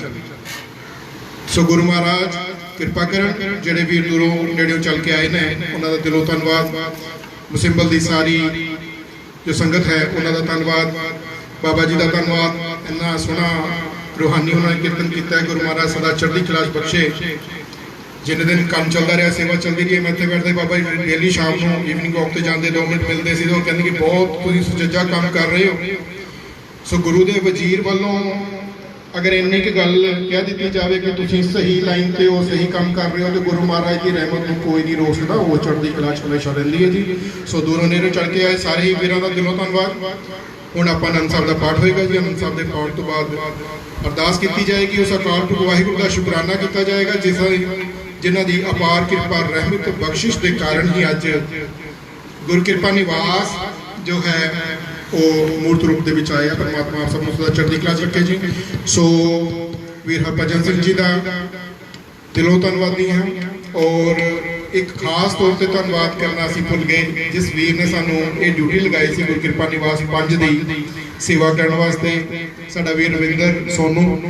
ਸੋ ਗੁਰੂ ਮਹਾਰਾਜ ਕਿਰਪਾ ਕਰਨ, ਜਿਹੜੇ ਵੀਰ ਦੂਰੋਂ ਨੇੜਿਓਂ ਚੱਲ ਕੇ ਆਏ ਨੇ ਉਹਨਾਂ ਦਾ ਦਿਲੋਂ ਧੰਨਵਾਦ। ਮੁਸਿੰਬਲ ਦੀ ਸਾਰੀ ਜੋ ਸੰਗਤ ਹੈ ਉਹਨਾਂ ਦਾ ਧੰਨਵਾਦ, ਬਾਬਾ ਜੀ ਦਾ ਧੰਨਵਾਦ। ਇੰਨਾ ਸੋਹਣਾ ਰੂਹਾਨੀ ਉਹਨਾਂ ਨੇ ਕੀਰਤਨ ਕੀਤਾ। ਗੁਰੂ ਮਹਾਰਾਜ ਸਦਾ ਚੜ੍ਹਦੀ ਕਲਾ ਬਖਸ਼ੇ। ਜਿੰਨੇ ਦਿਨ ਕੰਮ ਚੱਲਦਾ ਰਿਹਾ, ਸੇਵਾ ਚੱਲਦੀ ਰਹੀ, ਮੈਂ ਇੱਥੇ ਬੈਠਦੇ ਬਾਬਾ ਜੀ ਡੇਲੀ ਸ਼ਾਮ ਨੂੰ ਈਵਨਿੰਗ ਵਾਕ ਤੇ ਜਾਂਦੇ 2 ਮਿੰਟ ਮਿਲਦੇ ਸੀ, ਉਹ ਕਹਿੰਦੇ ਕਿ ਬਹੁਤ ਤੁਸੀਂ ਸੁਚੱਜਾ ਕੰਮ ਕਰ ਰਹੇ ਹੋ। ਸੋ ਗੁਰੂ ਦੇ ਵਜ਼ੀਰ ਵੱਲੋਂ ਅਗਰ ਇੰਨੀ ਕੁ ਗੱਲ ਕਹਿ ਦਿੱਤੀ ਜਾਵੇ ਕਿ ਤੁਸੀਂ ਸਹੀ ਲਾਈਨ ਤੇ ਹੋ, ਸਹੀ ਕੰਮ ਕਰ ਰਹੇ ਹੋ, ਤੇ ਗੁਰੂ ਮਹਾਰਾਜ ਦੀ ਰਹਿਮਤ ਨੂੰ ਕੋਈ ਨਹੀਂ ਰੋਕ ਸਕਦਾ। ਉਹ ਚੜ੍ਹਦੀ ਕਲਾ 'ਚ ਹਮੇਸ਼ਾ ਰਹਿੰਦੀ ਹੈ ਜੀ। ਸੋ ਦੂਰੋਂ ਨੇੜੇ ਚੜ੍ਹ ਕੇ ਆਏ ਸਾਰੇ ਹੀ ਵੀਰਾਂ ਦਾ ਦਿਲੋਂ ਧੰਨਵਾਦ। ਹੁਣ ਆਪਾਂ ਆਨੰਦ ਸਾਹਿਬ ਦਾ ਪਾਠ ਹੋਏਗਾ ਜੀ। ਆਨੰਦ ਸਾਹਿਬ ਦੇ ਪਾਠ ਤੋਂ ਬਾਅਦ ਅਰਦਾਸ ਕੀਤੀ ਜਾਏਗੀ। ਉਸ ਅਕਾਲ ਪੁਰਖ ਵਾਹਿਗੁਰੂ ਦਾ ਸ਼ੁਕਰਾਨਾ ਕੀਤਾ ਜਾਏਗਾ, ਜਿਨ੍ਹਾਂ ਦੀ ਅਪਾਰ ਕਿਰਪਾ ਰਹਿਮਤ ਬਖਸ਼ਿਸ਼ ਦੇ ਕਾਰਨ ਹੀ ਅੱਜ ਗੁਰਕਿਰਪਾ ਨਿਵਾਸ ਜੋ ਹੈ ਉਹ ਮੂਰਤ ਰੂਪ ਦੇ ਵਿੱਚ ਆਇਆ। ਪਰਮਾਤਮਾ ਆਪ ਸਭ ਨੂੰ ਸਦਾ ਚੜ੍ਹਦੀ ਕਲਾ 'ਚ ਰੱਖੇ ਜੀ। ਸੋ ਵੀਰ ਹਰਭਜਨ ਸਿੰਘ ਜੀ ਦਾ ਦਿਲੋਂ ਧੰਨਵਾਦੀ ਹਾਂ, ਔਰ ਇੱਕ ਖਾਸ ਤੌਰ ਤੇ ਧੰਨਵਾਦ ਕਰਨਾ ਅਸੀਂ ਭੁੱਲ ਗਏ ਜਿਸ ਵੀਰ ਨੇ ਸਾਨੂੰ ਇਹ ਡਿਊਟੀ ਲਗਾਈ ਸੀ ਗੁਰਕਿਰਪਾ ਨਿਵਾਸ 5 ਦੀ ਸੇਵਾ ਕਰਨ ਵਾਸਤੇ। ਸਾਡਾ ਵੀਰ ਰਵਿੰਦਰ ਸੋਨੂ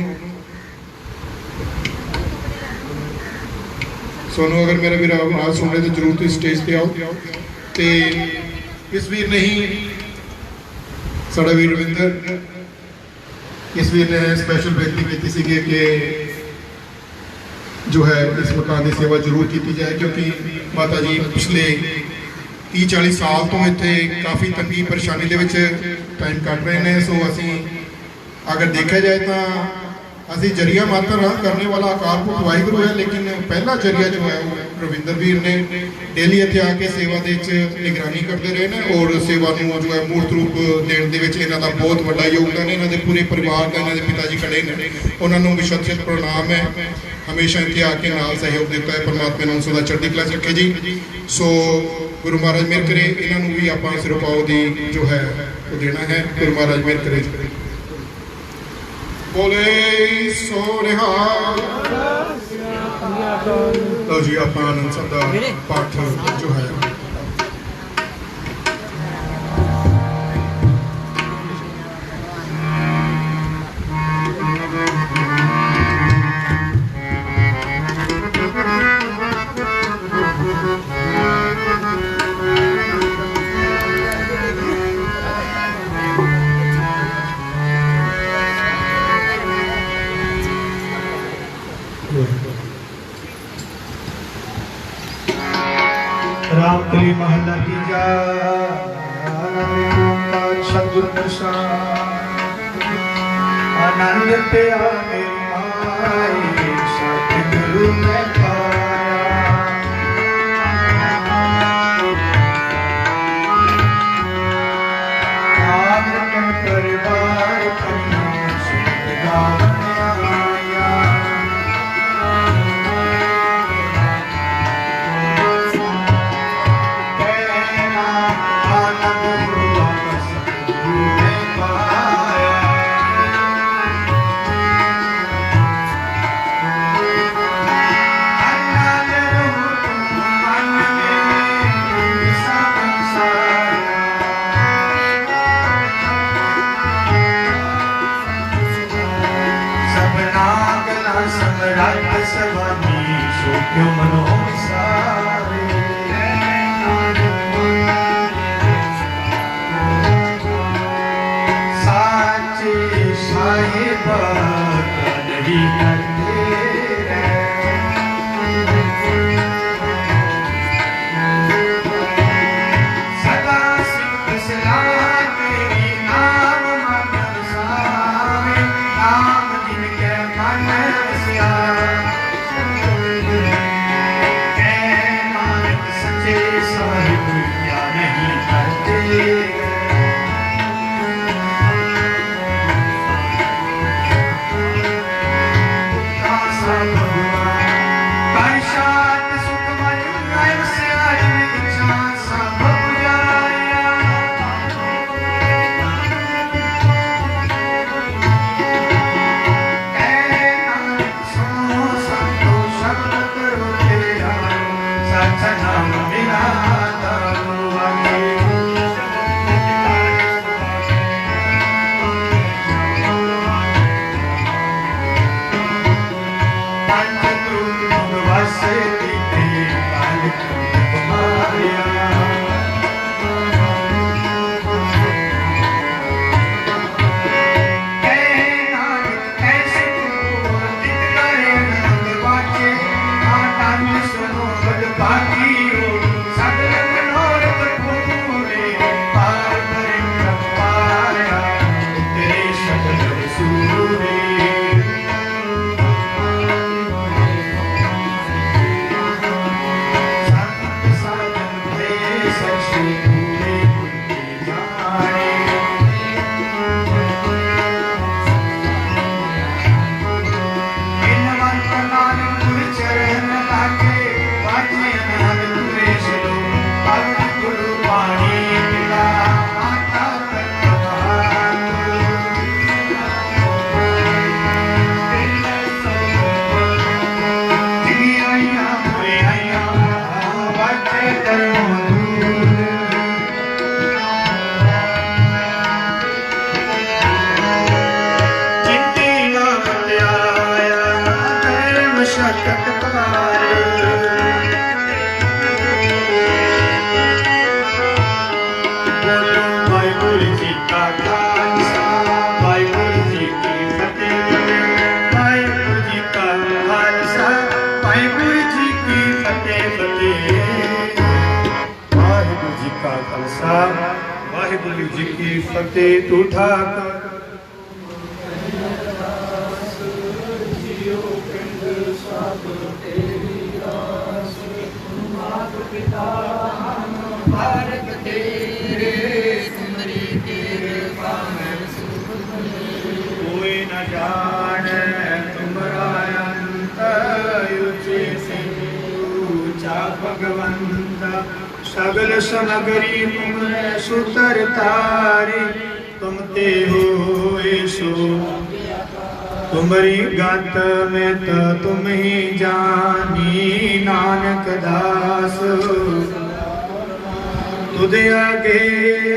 ਅਗਰ ਮੇਰੇ ਵੀਰ ਆਵਾਜ਼ ਸੁਣ ਰਹੇ ਤਾਂ ਜ਼ਰੂਰ ਤੁਸੀਂ ਸਟੇਜ ਤੇ ਆਓ। ਤੇ ਇਸ ਵੀਰ ਨੇ ਹੀ ਸਾਡਾ ਵੀਰ ਰਵਿੰਦਰ, ਇਸ ਵੀਰ ਨੇ ਸਪੈਸ਼ਲ ਬੇਨਤੀ ਕੀਤੀ ਸੀ ਕਿ ਜੋ ਹੈ ਇਸ ਮਕਾਨ ਦੀ ਸੇਵਾ ਜ਼ਰੂਰ ਕੀਤੀ ਜਾਏ, ਕਿਉਂਕਿ ਮਾਤਾ ਜੀ ਪਿਛਲੇ 30-40 ਸਾਲ ਤੋਂ ਇੱਥੇ ਕਾਫੀ ਤੰਗੀ ਪਰੇਸ਼ਾਨੀ ਦੇ ਵਿੱਚ ਟਾਈਮ ਕੱਢ ਰਹੇ ਨੇ। ਸੋ ਅਸੀਂ ਅਗਰ ਦੇਖਿਆ ਜਾਏ ਤਾਂ ਅਸੀਂ ਜਰੀਆ ਮਾਤਰ ਕਰਨੇ ਵਾਲਾ ਅਕਾਲ ਪੁਰਖ ਵਾਹਿਗੁਰੂ ਹੈ, ਲੇਕਿਨ ਪਹਿਲਾ ਜਰੀਆ ਜੋ ਹੈ ਉਹ ਰਵਿੰਦਰ ਵੀਰ ਨੇ ਡੇਲੀ ਇੱਥੇ ਆ ਕੇ ਸੇਵਾ ਦੇ ਵਿੱਚ ਨਿਗਰਾਨੀ ਕਰਦੇ ਰਹੇ ਨੇ, ਔਰ ਸੇਵਾ ਨੂੰ ਜੋ ਹੈ ਮੂਰਤ ਰੂਪ ਦੇਣ ਦੇ ਵਿੱਚ ਇਹਨਾਂ ਦਾ ਬਹੁਤ ਵੱਡਾ ਯੋਗਦਾਨ ਹੈ। ਇਹਨਾਂ ਦੇ ਪੂਰੇ ਪਰਿਵਾਰ ਦਾ, ਇਹਨਾਂ ਦੇ ਪਿਤਾ ਜੀ ਖੜੇ ਨੇ, ਉਹਨਾਂ ਨੂੰ ਵੀ ਸ਼ਤ-ਸ਼ਤ ਪ੍ਰਣਾਮ ਹੈ। ਹਮੇਸ਼ਾ ਇੱਥੇ ਆ ਕੇ ਨਾਲ ਸਹਿਯੋਗ ਦਿੱਤਾ ਹੈ। ਪਰਮਾਤਮਾ ਨੂੰ ਸਦਾ ਚੜ੍ਹਦੀ ਕਲਾ 'ਚ ਰੱਖੇ ਜੀ। ਸੋ ਗੁਰੂ ਮਹਾਰਾਜ ਮਿਹਰ ਕਰੇ, ਇਹਨਾਂ ਨੂੰ ਵੀ ਆਪਾਂ ਸਿਰੋਪਾਓ ਦੀ ਜੋ ਹੈ ਉਹ ਦੇਣਾ ਹੈ। ਗੁਰੂ ਮਹਾਰਾਜ ਮਿਹਰ ਕਰੇ। ਬੋਲੇ ਸੋ ਨਿਹਾਲ। ਲਓ ਜੀ ਆਪਾਂ ਆਨੰਦ ਸਾਹਿਬ ਦਾ ਪਾਠ ਜੋ ਹੈ राम कली महला की जा सतगुर प्रसाद आनंद पे आने आए सतगुरु में पाया। आप के परिवार अपना सतगाव आया। सम्राट सवानी सो क्यों मनो सारे। साचे साहिबा नहीं करते ਚਟਕਾਰ ਬੋਲੋ ਵਾਹਿਗੁਰੂ ਜੀ ਕਾ ਖਾਲਸਾ ਵਾਹਿਗੁਰੂ ਜੀ ਕੀ ਫਤਿਹ ਵਾਹਿਗੁਰੂ ਜੀ ਕਾ ਖਾਲਸਾ ਵਾਹਿਗੁਰੂ ਜੀ ਕੀ ਫਤਿਹ ਵਾਹਿਗੁਰੂ ਜੀ ਕਾ ਖਾਲਸਾ ਵਾਹਿਗੁਰੂ ਜੀ ਕੀ ਫਤਿਹ ਤੂੰ ਠਾਕੁਰ कोई न जाने तुमरा अंत ऊंचे से ऊंचा भगवंत सगल समगरी तुम सुतर तारी तुम ते हो सो तुमरी गत में तो तुम ही जानी नानक दास तुझे आगे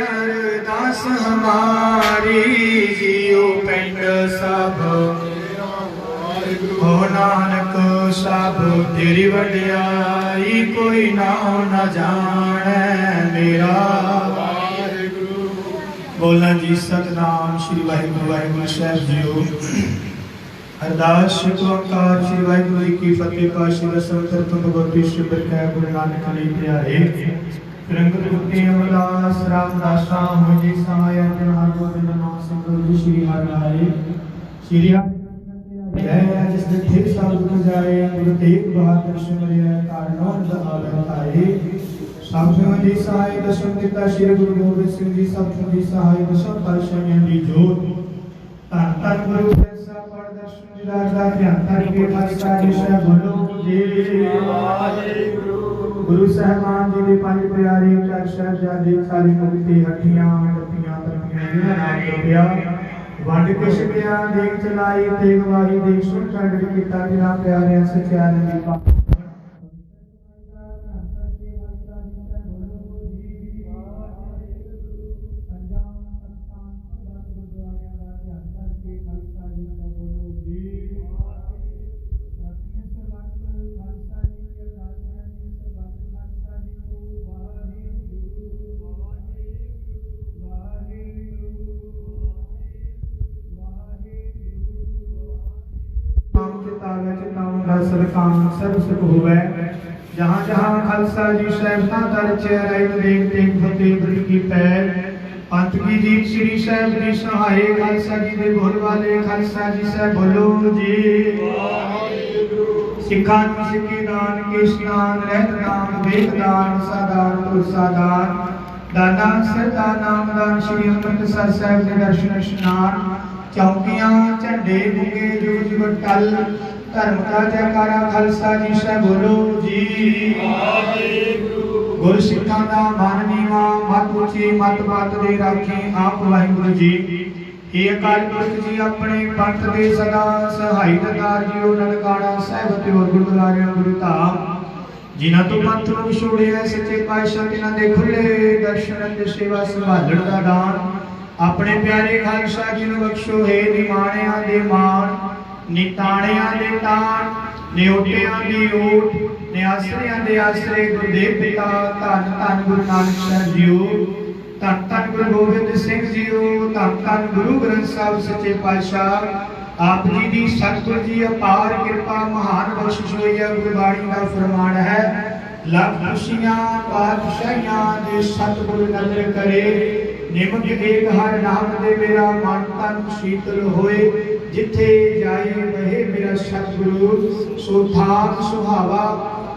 अरदास हमारी जियो पिंड सब हो नानक सब तेरी वड्याई कोई नाम न जाने मेरा बोलना जी सतनाम श्री वाहिगुरु वाहिगुरु साहिब जीओ अरदास ओंकार श्री वाहिगुरु जी की फतेह पातशाही दसम तुम भगवती शिवर कै गुरु नानक ली प्यारे रंगत गुप्ती अमरदास रामदासा मुझे सहाय हर गोविंद नाम सिमरो श्री हरि आए श्री हरि जय जिस थे सब दुख जाए गुरु तेग बहादुर सिमरिया कारणों दहावे आए सब जी सहाय दशम पिता श्री गुरु गोबिंद सिंह जी सब जी सहाय दशम पातशाही दी जोत धन धन गुरु ऐसा पढ़ दर्शन जी राजा ध्यान धन के खालसा जी से बोलो जी गुरु साहबान जी के पांच प्यारे चार साहिबजादे सारी मुक्ति हठियां डपियां तरपियां जिन्हां नाम जपिया वंड के छकिया देख चलाई तेग वारी देख सुन कंड कीता बिना प्यारे सच्चाई दी पाक सरकार सब सुख होवे जहाँ जहाँ खालसा जी साहिब दर चेहरे देख देख फतेह गुरु की पैर अंत की जीत श्री साहिब जी सहाय खालसा जी दे बोल वाले खालसा जी साहिब बोलो जी सिखा सिखी दान केशदान रहत दान वेद दान सादान तुलसादान दाना सरदा नाम दान श्री अमृतसर साहिब के दर्शन स्नान चौकियां झंडे बुगे जुग जुग टल धर्म का जयकारा खालसा जी से बोलो जी गुरु सिखा दा मान नीवा मत ऊंची मत बात दे राखी आप वाहिगुरु जी हे अकाल पुरख जी अपने पंथ दे सदा सहाई दातार जीओ ननकाना साहिब ते और गुरुद्वारे गुरु धाम जिन्हां तो पंथ नूं विछोड़िया सच्चे पातशाह तिन्हां दे खुले दर्शन ते सेवा संभालण दा दान अपने प्यारे खालसा जी नूं बख्शो हे निमाणियां दे मान निताणियां दे ताण निओटियां दी ओट निआसरियां दे आसरे गुरुदेव पिता धन धन गुरु नानक साहिब जीओ धन धन गुरु गोबिंद सिंह जीओ धन धन गुरु ग्रंथ साहिब सच्चे पातशाह आप जी दी सतगुर जी अपार कृपा महान बख्शिश होई है गुरबाणी दा फरमान है लख खुशियां पातशाहियां दे सतगुरु नजर करे निमक एक हर नाम दे मेरा मन तन शीतल होए जिथे जाए वहे मेरा सतगुरु सुधान सुहावा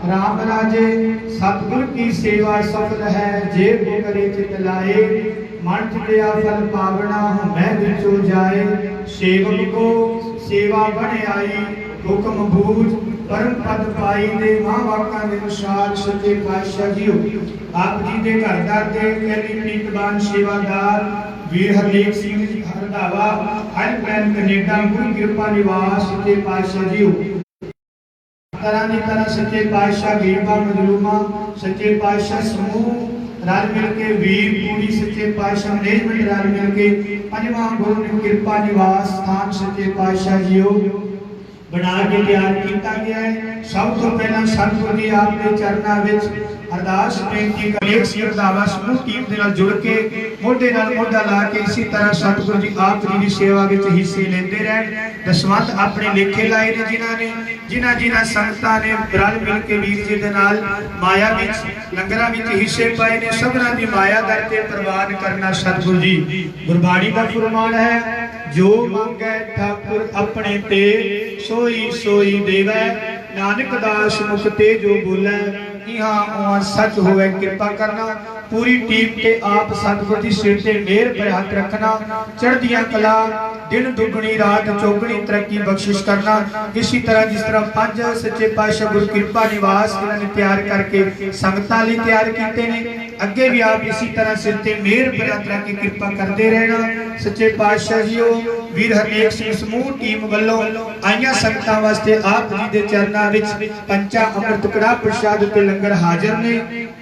राम राजे सतगुर की सेवा सफल है जे को करे चित लाए मन चितया फल पावना मैं विचो जाए सेवक को सेवा बन आई हुक्म बूझ परम पद पाई दे मां वाका दे अनुसार सच्चे पातशाह जी आप जी दे घर दर दे कहली प्रीतवान सेवादार वीर हरनेक सिंह जी हरदावा आयरलैंड कनेडा गुरु कृपा निवास सच्चे पातशाह जी तरह की तरह सच्चे पातशाह गरीबा मजलूमा सच्चे पातशाह समूह रल मिल के वीर पूरी सच्चे पातशाह मैनेजमेंट रल मिल के पंजवां गुरु कृपा निवास स्थान सच्चे पातशाह जी बना के तैयार किया गया है। सब तो पहला सतगुरु जी आपके चरणों में अरदास बेनती करें। श्रद्धावा समूह टीम दे नाल जुड़ के मोढे नाल मोढा ला के इसी तरह सतगुरु जी आप जी की सेवा विच हिस्से लेंदे रहन। दसवंत अपने लेखे लाए ने जिन्हां संगतां ने रल मिल के वीर जी दे नाल माया विच लंगरां विच हिस्से पाए ने। सबना दी माया दर ते प्रवान करना सतगुरु जी। गुरबाणी का फरमान है, जो मंगै ठाकुर अपने ते सोई सोई देवै, नानक दास मुख ते जो बोलै यहाँ सच होवे। कृपा करना पूरी टीम ते आप सतगुरु जी सिर ते मेहर पर हाथ रखना। चढ़दियां कला दिन दुगनी रात चौगनी तरक्की बख्शिश करना। इसी तरह जिस तरह पंज सच्चे पातशाह गुरु कृपा निवास इन्होंने तैयार करके संगतां लई तैयार कीते ने, अगे भी आप इसी तरह सिर ते मेहर पर हाथ रख के कृपा करते रहना। सच्चे पातशाह जीओ वीर हरनेक सिंह समूह टीम वालों आईयां संगतां वास्ते आप जी दे चरनां विच पंचा अमृत कड़ा प्रसाद ते लंगर हाजिर ने।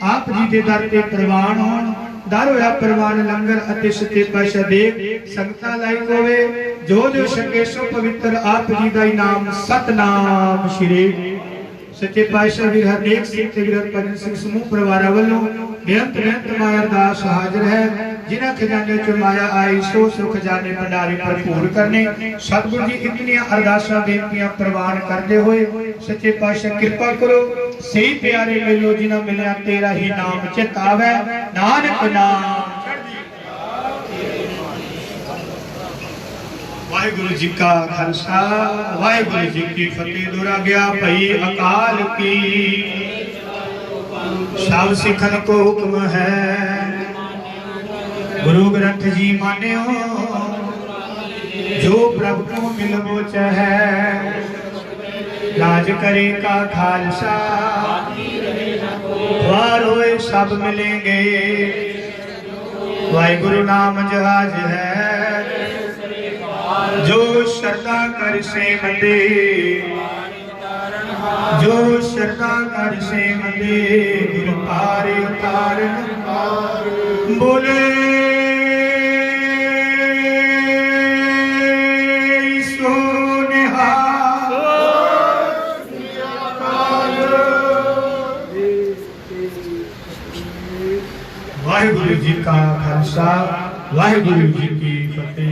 आप जी दे दर ते प्रवान होण, दर होया प्रवान लंगर अते सच्चे पातशाह दे संगतां लायक होवे। जो जो संगे सो पवित्र आप जी दा नाम सतनाम श्री सच्चे पातशाह वीर हरनेक सिंह ते वीर हरभजन सिंह समूह परिवार वालों बेअंत बेअंत माया अरदास हाजिर है। जिन्हां खजाने च माया आई सो सो खजाने भंडारे भरपूर करने। सतगुरु जी इतनी अरदासां बेनतियां प्रवान करते हुए सच्चे पातशाह कृपा करो सही प्यारे मिलो जिन्हां मिलिया तेरा ही नाम चित आवे। नानक नाम वाहिगुरु जी का खालसा वाहिगुरु जी की फतेह। दोहरा गया भई अकाल की सब सिखन को हुक्म है। गुरु ग्रंथ जी मान्यो जो प्रभु को मिलवो चाहे। राज करे का खालसा द्वार होए सब मिलेंगे। वाहिगुरु नाम जहाज है जो श्रद्धा कर से मंदे। जो श्रद्धा कर से मंदे गुरु पारे उतारन बोले वाहिगुरु जी का खालसा वाहिगुरु जी की फतेह।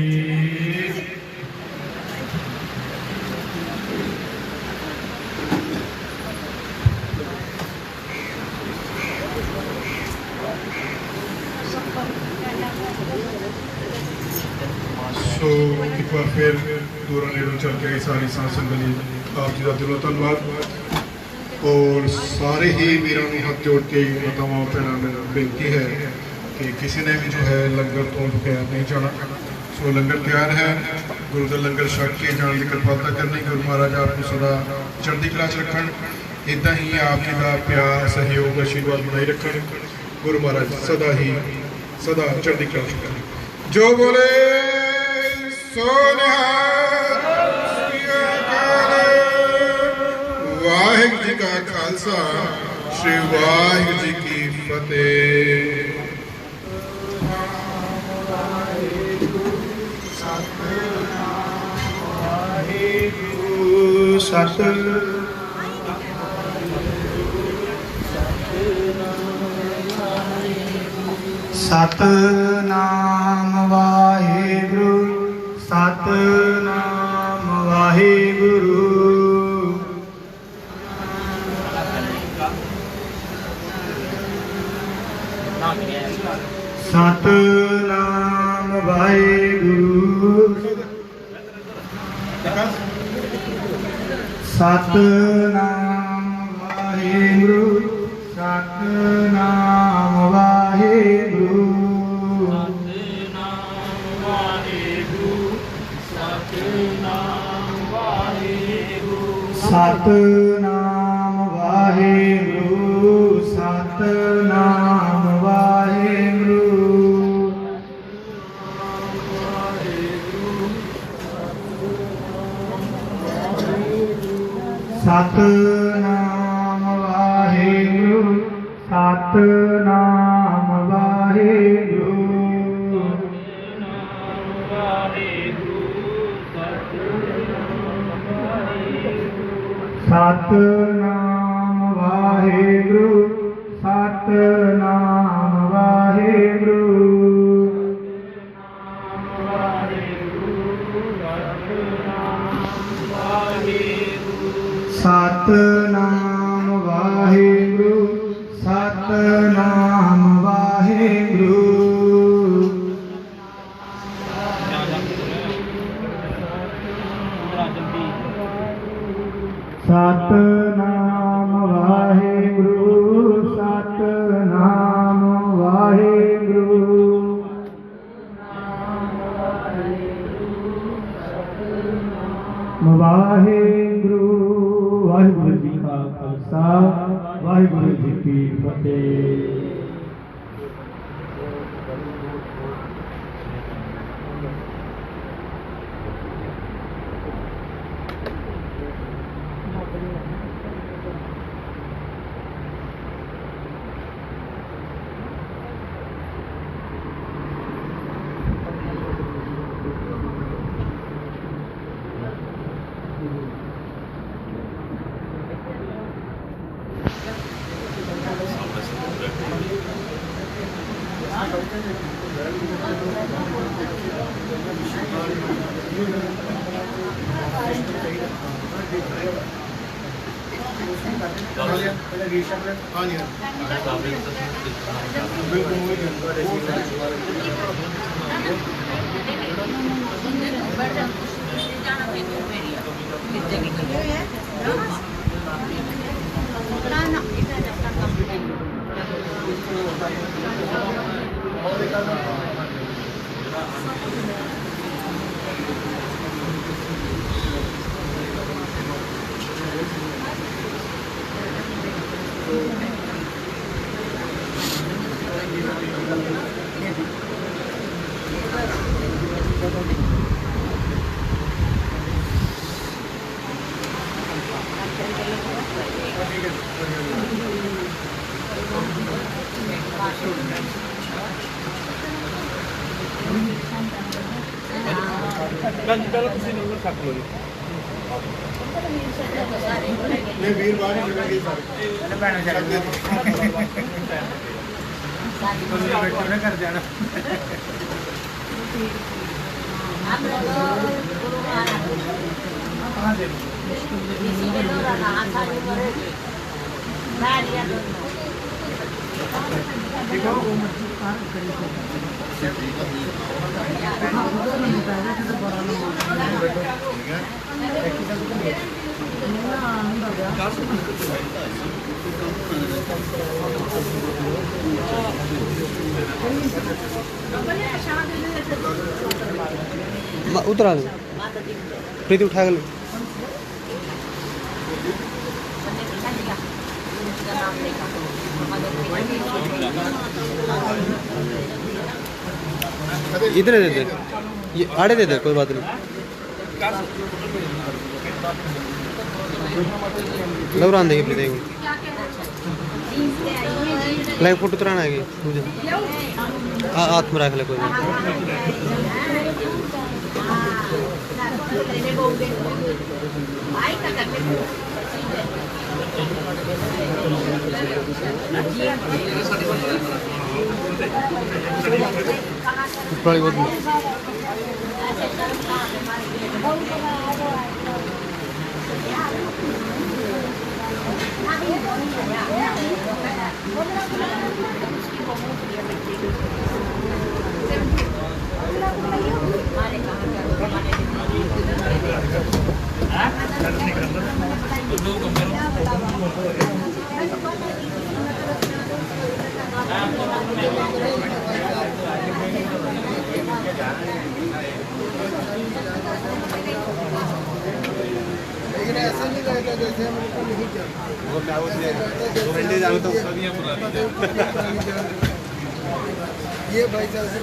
सो एक बार फिर दूर नेड़ों चल के सारी सांस संगली आप जी का दिलों धन्यवाद। और सारे ही वीरों को हाथ जोड़ के मातावां भैनों में बेनती है कि किसी ने भी जो है लंगर तो बगैर नहीं जाना। सो लंगर तैयार है, गुरु का लंगर छक के जाने की कृपालता करनी। गुरु महाराज आपको सदा चढ़ती कला च रखन, इदा ही आप जी का प्यार सहयोग आशीर्वाद बनाई रखन। गुरु महाराज सदा ही सदा चढ़ती कला च रखन। जो बोले सो निहाल वाहिगुरु जी का खालसा श्री वाहिगुरु जी की फतेह। सतनाम वाहिगुरु सतनाम वाहिगुरु। सतनाम वाहिगुरु सतनाम वाहिगुरु सतनाम वाहिगुरु। सतनाम वाहिगुरु सतनाम वाहिगुरु। सतनाम वाहिगुरु सतनाम वाहिगुरु। ਸਤਨਾਮ ਵਾਹਿਗੁਰੂ ਸਤਨਾਮ ਵਾਹਿਗੁਰੂ ਸਤਨਾਮ ਵਾਹਿਗੁਰੂ ਸਤਨਾਮ ਵਾਹਿਗੁਰੂ ਸਤਨਾਮ ਵਾਹਿਗੁਰੂ ਸਤਨਾਮ ਵਾਹਿਗੁਰੂ ਵਾਹਿਗੁਰੂ ਵਾਹਿਗੁਰੂ ਜੀ ਕਾ ਖਾਲਸਾ ਵਾਹਿਗੁਰੂ ਜੀ ਕੀ ਫਤਿਹ। ਨੇ ਵੀਰਵਾਰ ਹੀ ਮਿਲਾਂਗੇ ਸਾਰੇ ਭੈਣ ਚੱਲਦੇ ਬੈਠੋ ਨਾ ਕਰ ਜਾਣਾ उतर आ प्रीति उठा कर इधर दे दे ये आड़े दे दे कोई बात नहीं लवरान देगी प्रीति लाइव फोटो तुराना है मुझे हाथ में रख ले कोई लेकिन ऐसा नहीं रहेगा जैसे हम उनको नहीं जानते ये भाई चल से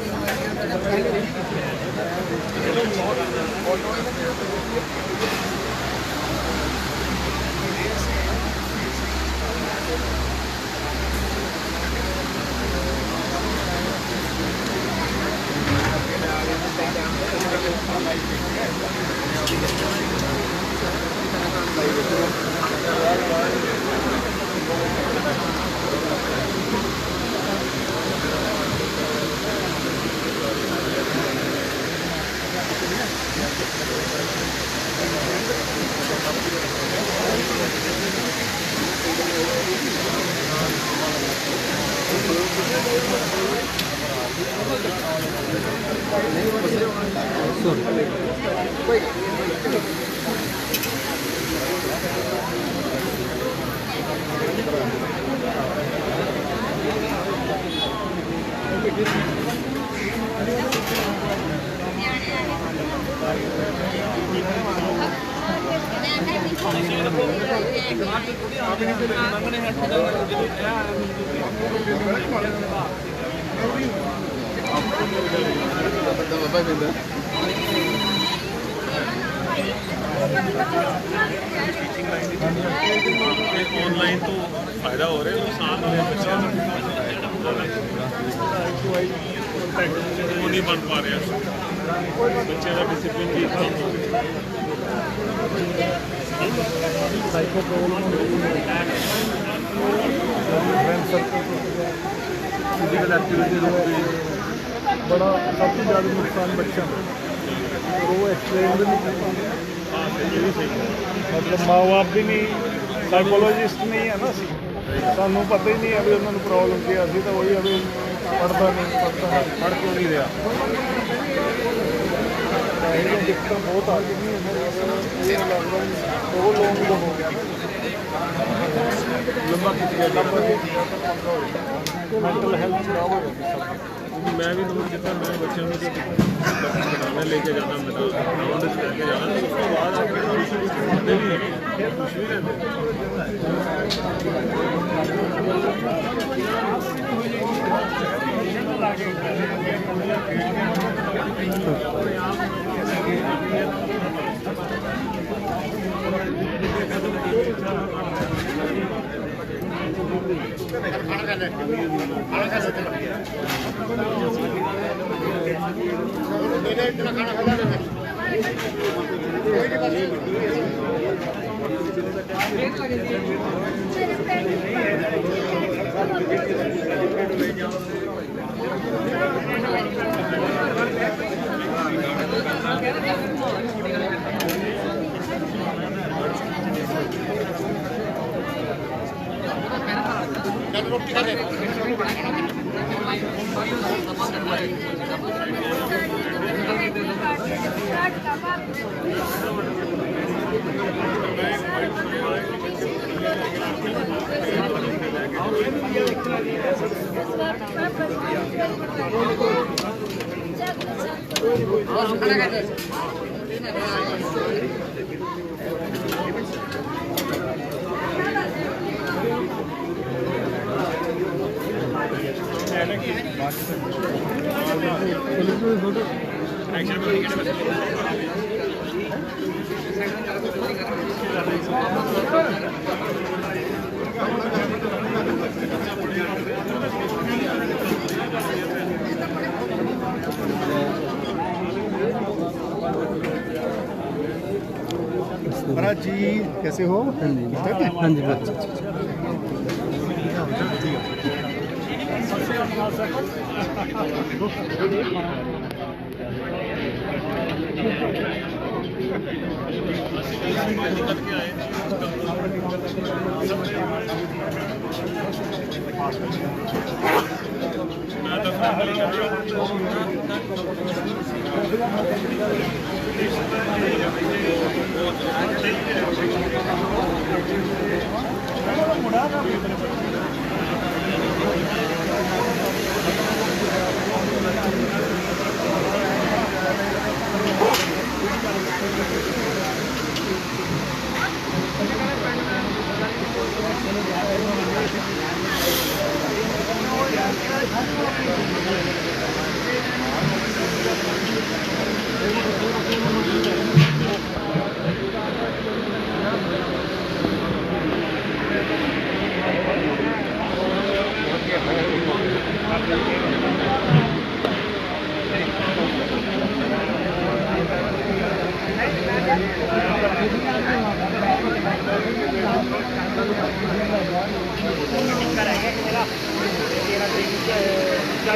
ऑनलाइन तो फायदा हो रहा है, नुकसान हो रहा है बच्चों वो नहीं बन पा रहे बच्चे का डिसिप्लिन भी कम हो गया। साइको प्रॉब्लम फिजिकल एक्टिविटी हो गई, बड़ा सबसे ज़्यादा नुकसान बच्चा और वो एक्सप्लेन भी नहीं कर पाते। ये भी सही है, मतलब माँ बाप भी नहीं, साइकोलॉजिस्ट नहीं है ना, सानू पता ही नहीं अभी उन्होंने प्रॉब्लम की अभी तो वही अभी पढ़ता नहीं पढ़ क्यों नहीं रहा। दिक्कत बहुत आ गई वो लोग हो गया लंबा खिंच गया, लंबा मेंटल हेल्थ खराब हो गई। मैं भी नोट किया, मैं बच्चों को बनाने लेके जाना, ग्राउंड करके जाना, तो उसके बाद आके पढ़ते भी हैं, खुश भी महाराज जी कैसे हो? हाँ जी ठीक है? हाँ जी बहुत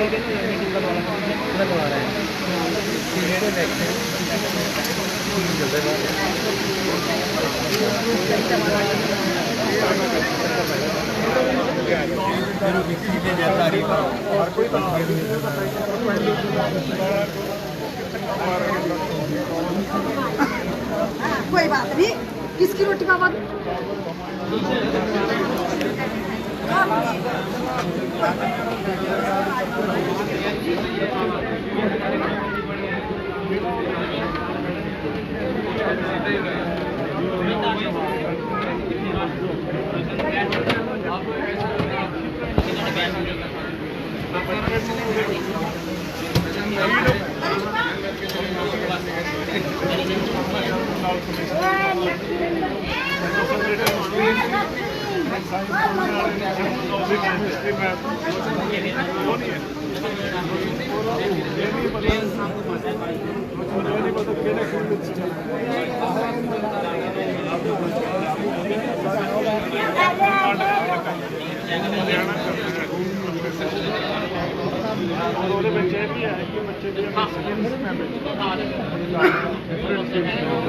कोई बात नहीं, किसकी रोटी बाबा?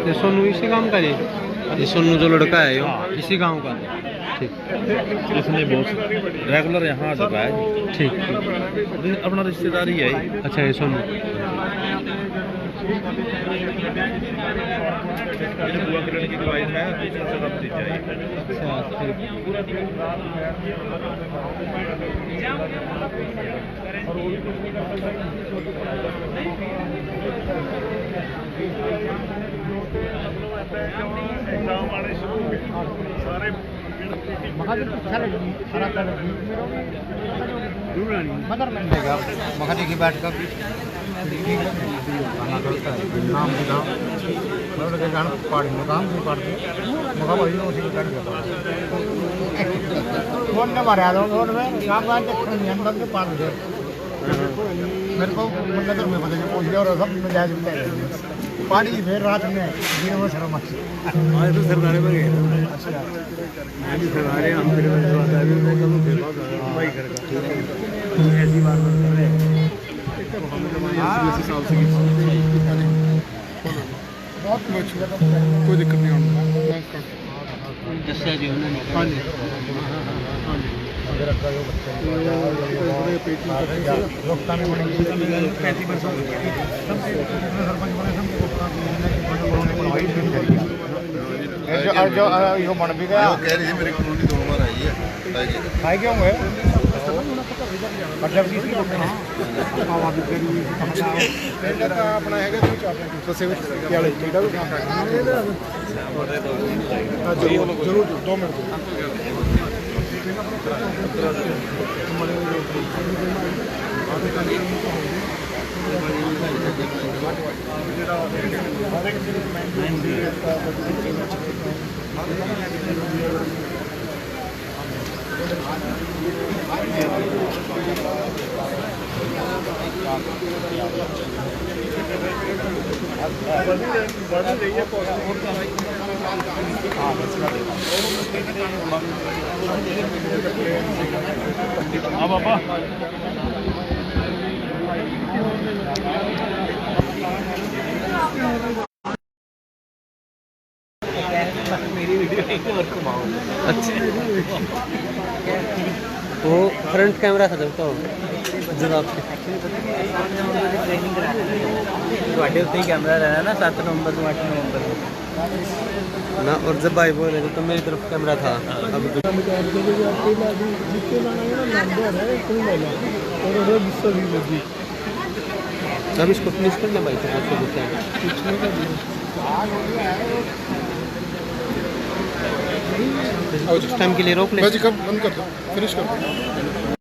ये सोनू इसी गांव का जी? ये सोनू जो लड़का है यो इसी गांव का? ठीक। इसने बहुत रेगुलर यहाँ आ चुका है। ठीक। अपना रिश्तेदारी है। अच्छा ये सोनू बुआ किरण की वाइफ है, दूसरा से बात चाहिए। अच्छा ठीक। एग्जाम आने शुरू हो गए सारे मखाने की बैठ कर नाम पाड़ मकाम भी पाड़ मकाम वही उसी को बैठ गया फोन ने मारा रोड में काम नियंत्रण के पाड़ दे मेरे को नजर में पता पहुंच गया और सब जायज बताया पानी फिर रात में दिन में शर्म आती आज तो सरदारे में गए। अच्छा आज सरदारे हम फिर बात है मैं कब फिर भाई कर का ऐसी बात कर रहे बहुत कुछ कोई दिक्कत नहीं होना दस्या जी उन्होंने। हाँ जी हाँ जी रोकता नहीं जो यो बन भी गया कह रही थी मेरी कॉलोनी 2 बार आई है खाए क्यों हुए अपना है जरूर 2 मिनट बाबा अच्छा वो फ्रंट कैमरा था जब तो जब आपके कैमरा रहना ना 7 नवंबर को 8 नवंबर ना और जब भाई बोले तो मेरी तरफ कैमरा था। अब अब इसको फिनिश कर ले भाई तो टाइम के लिए रोक ले। कब बंद कर दो फिनिश कर दो।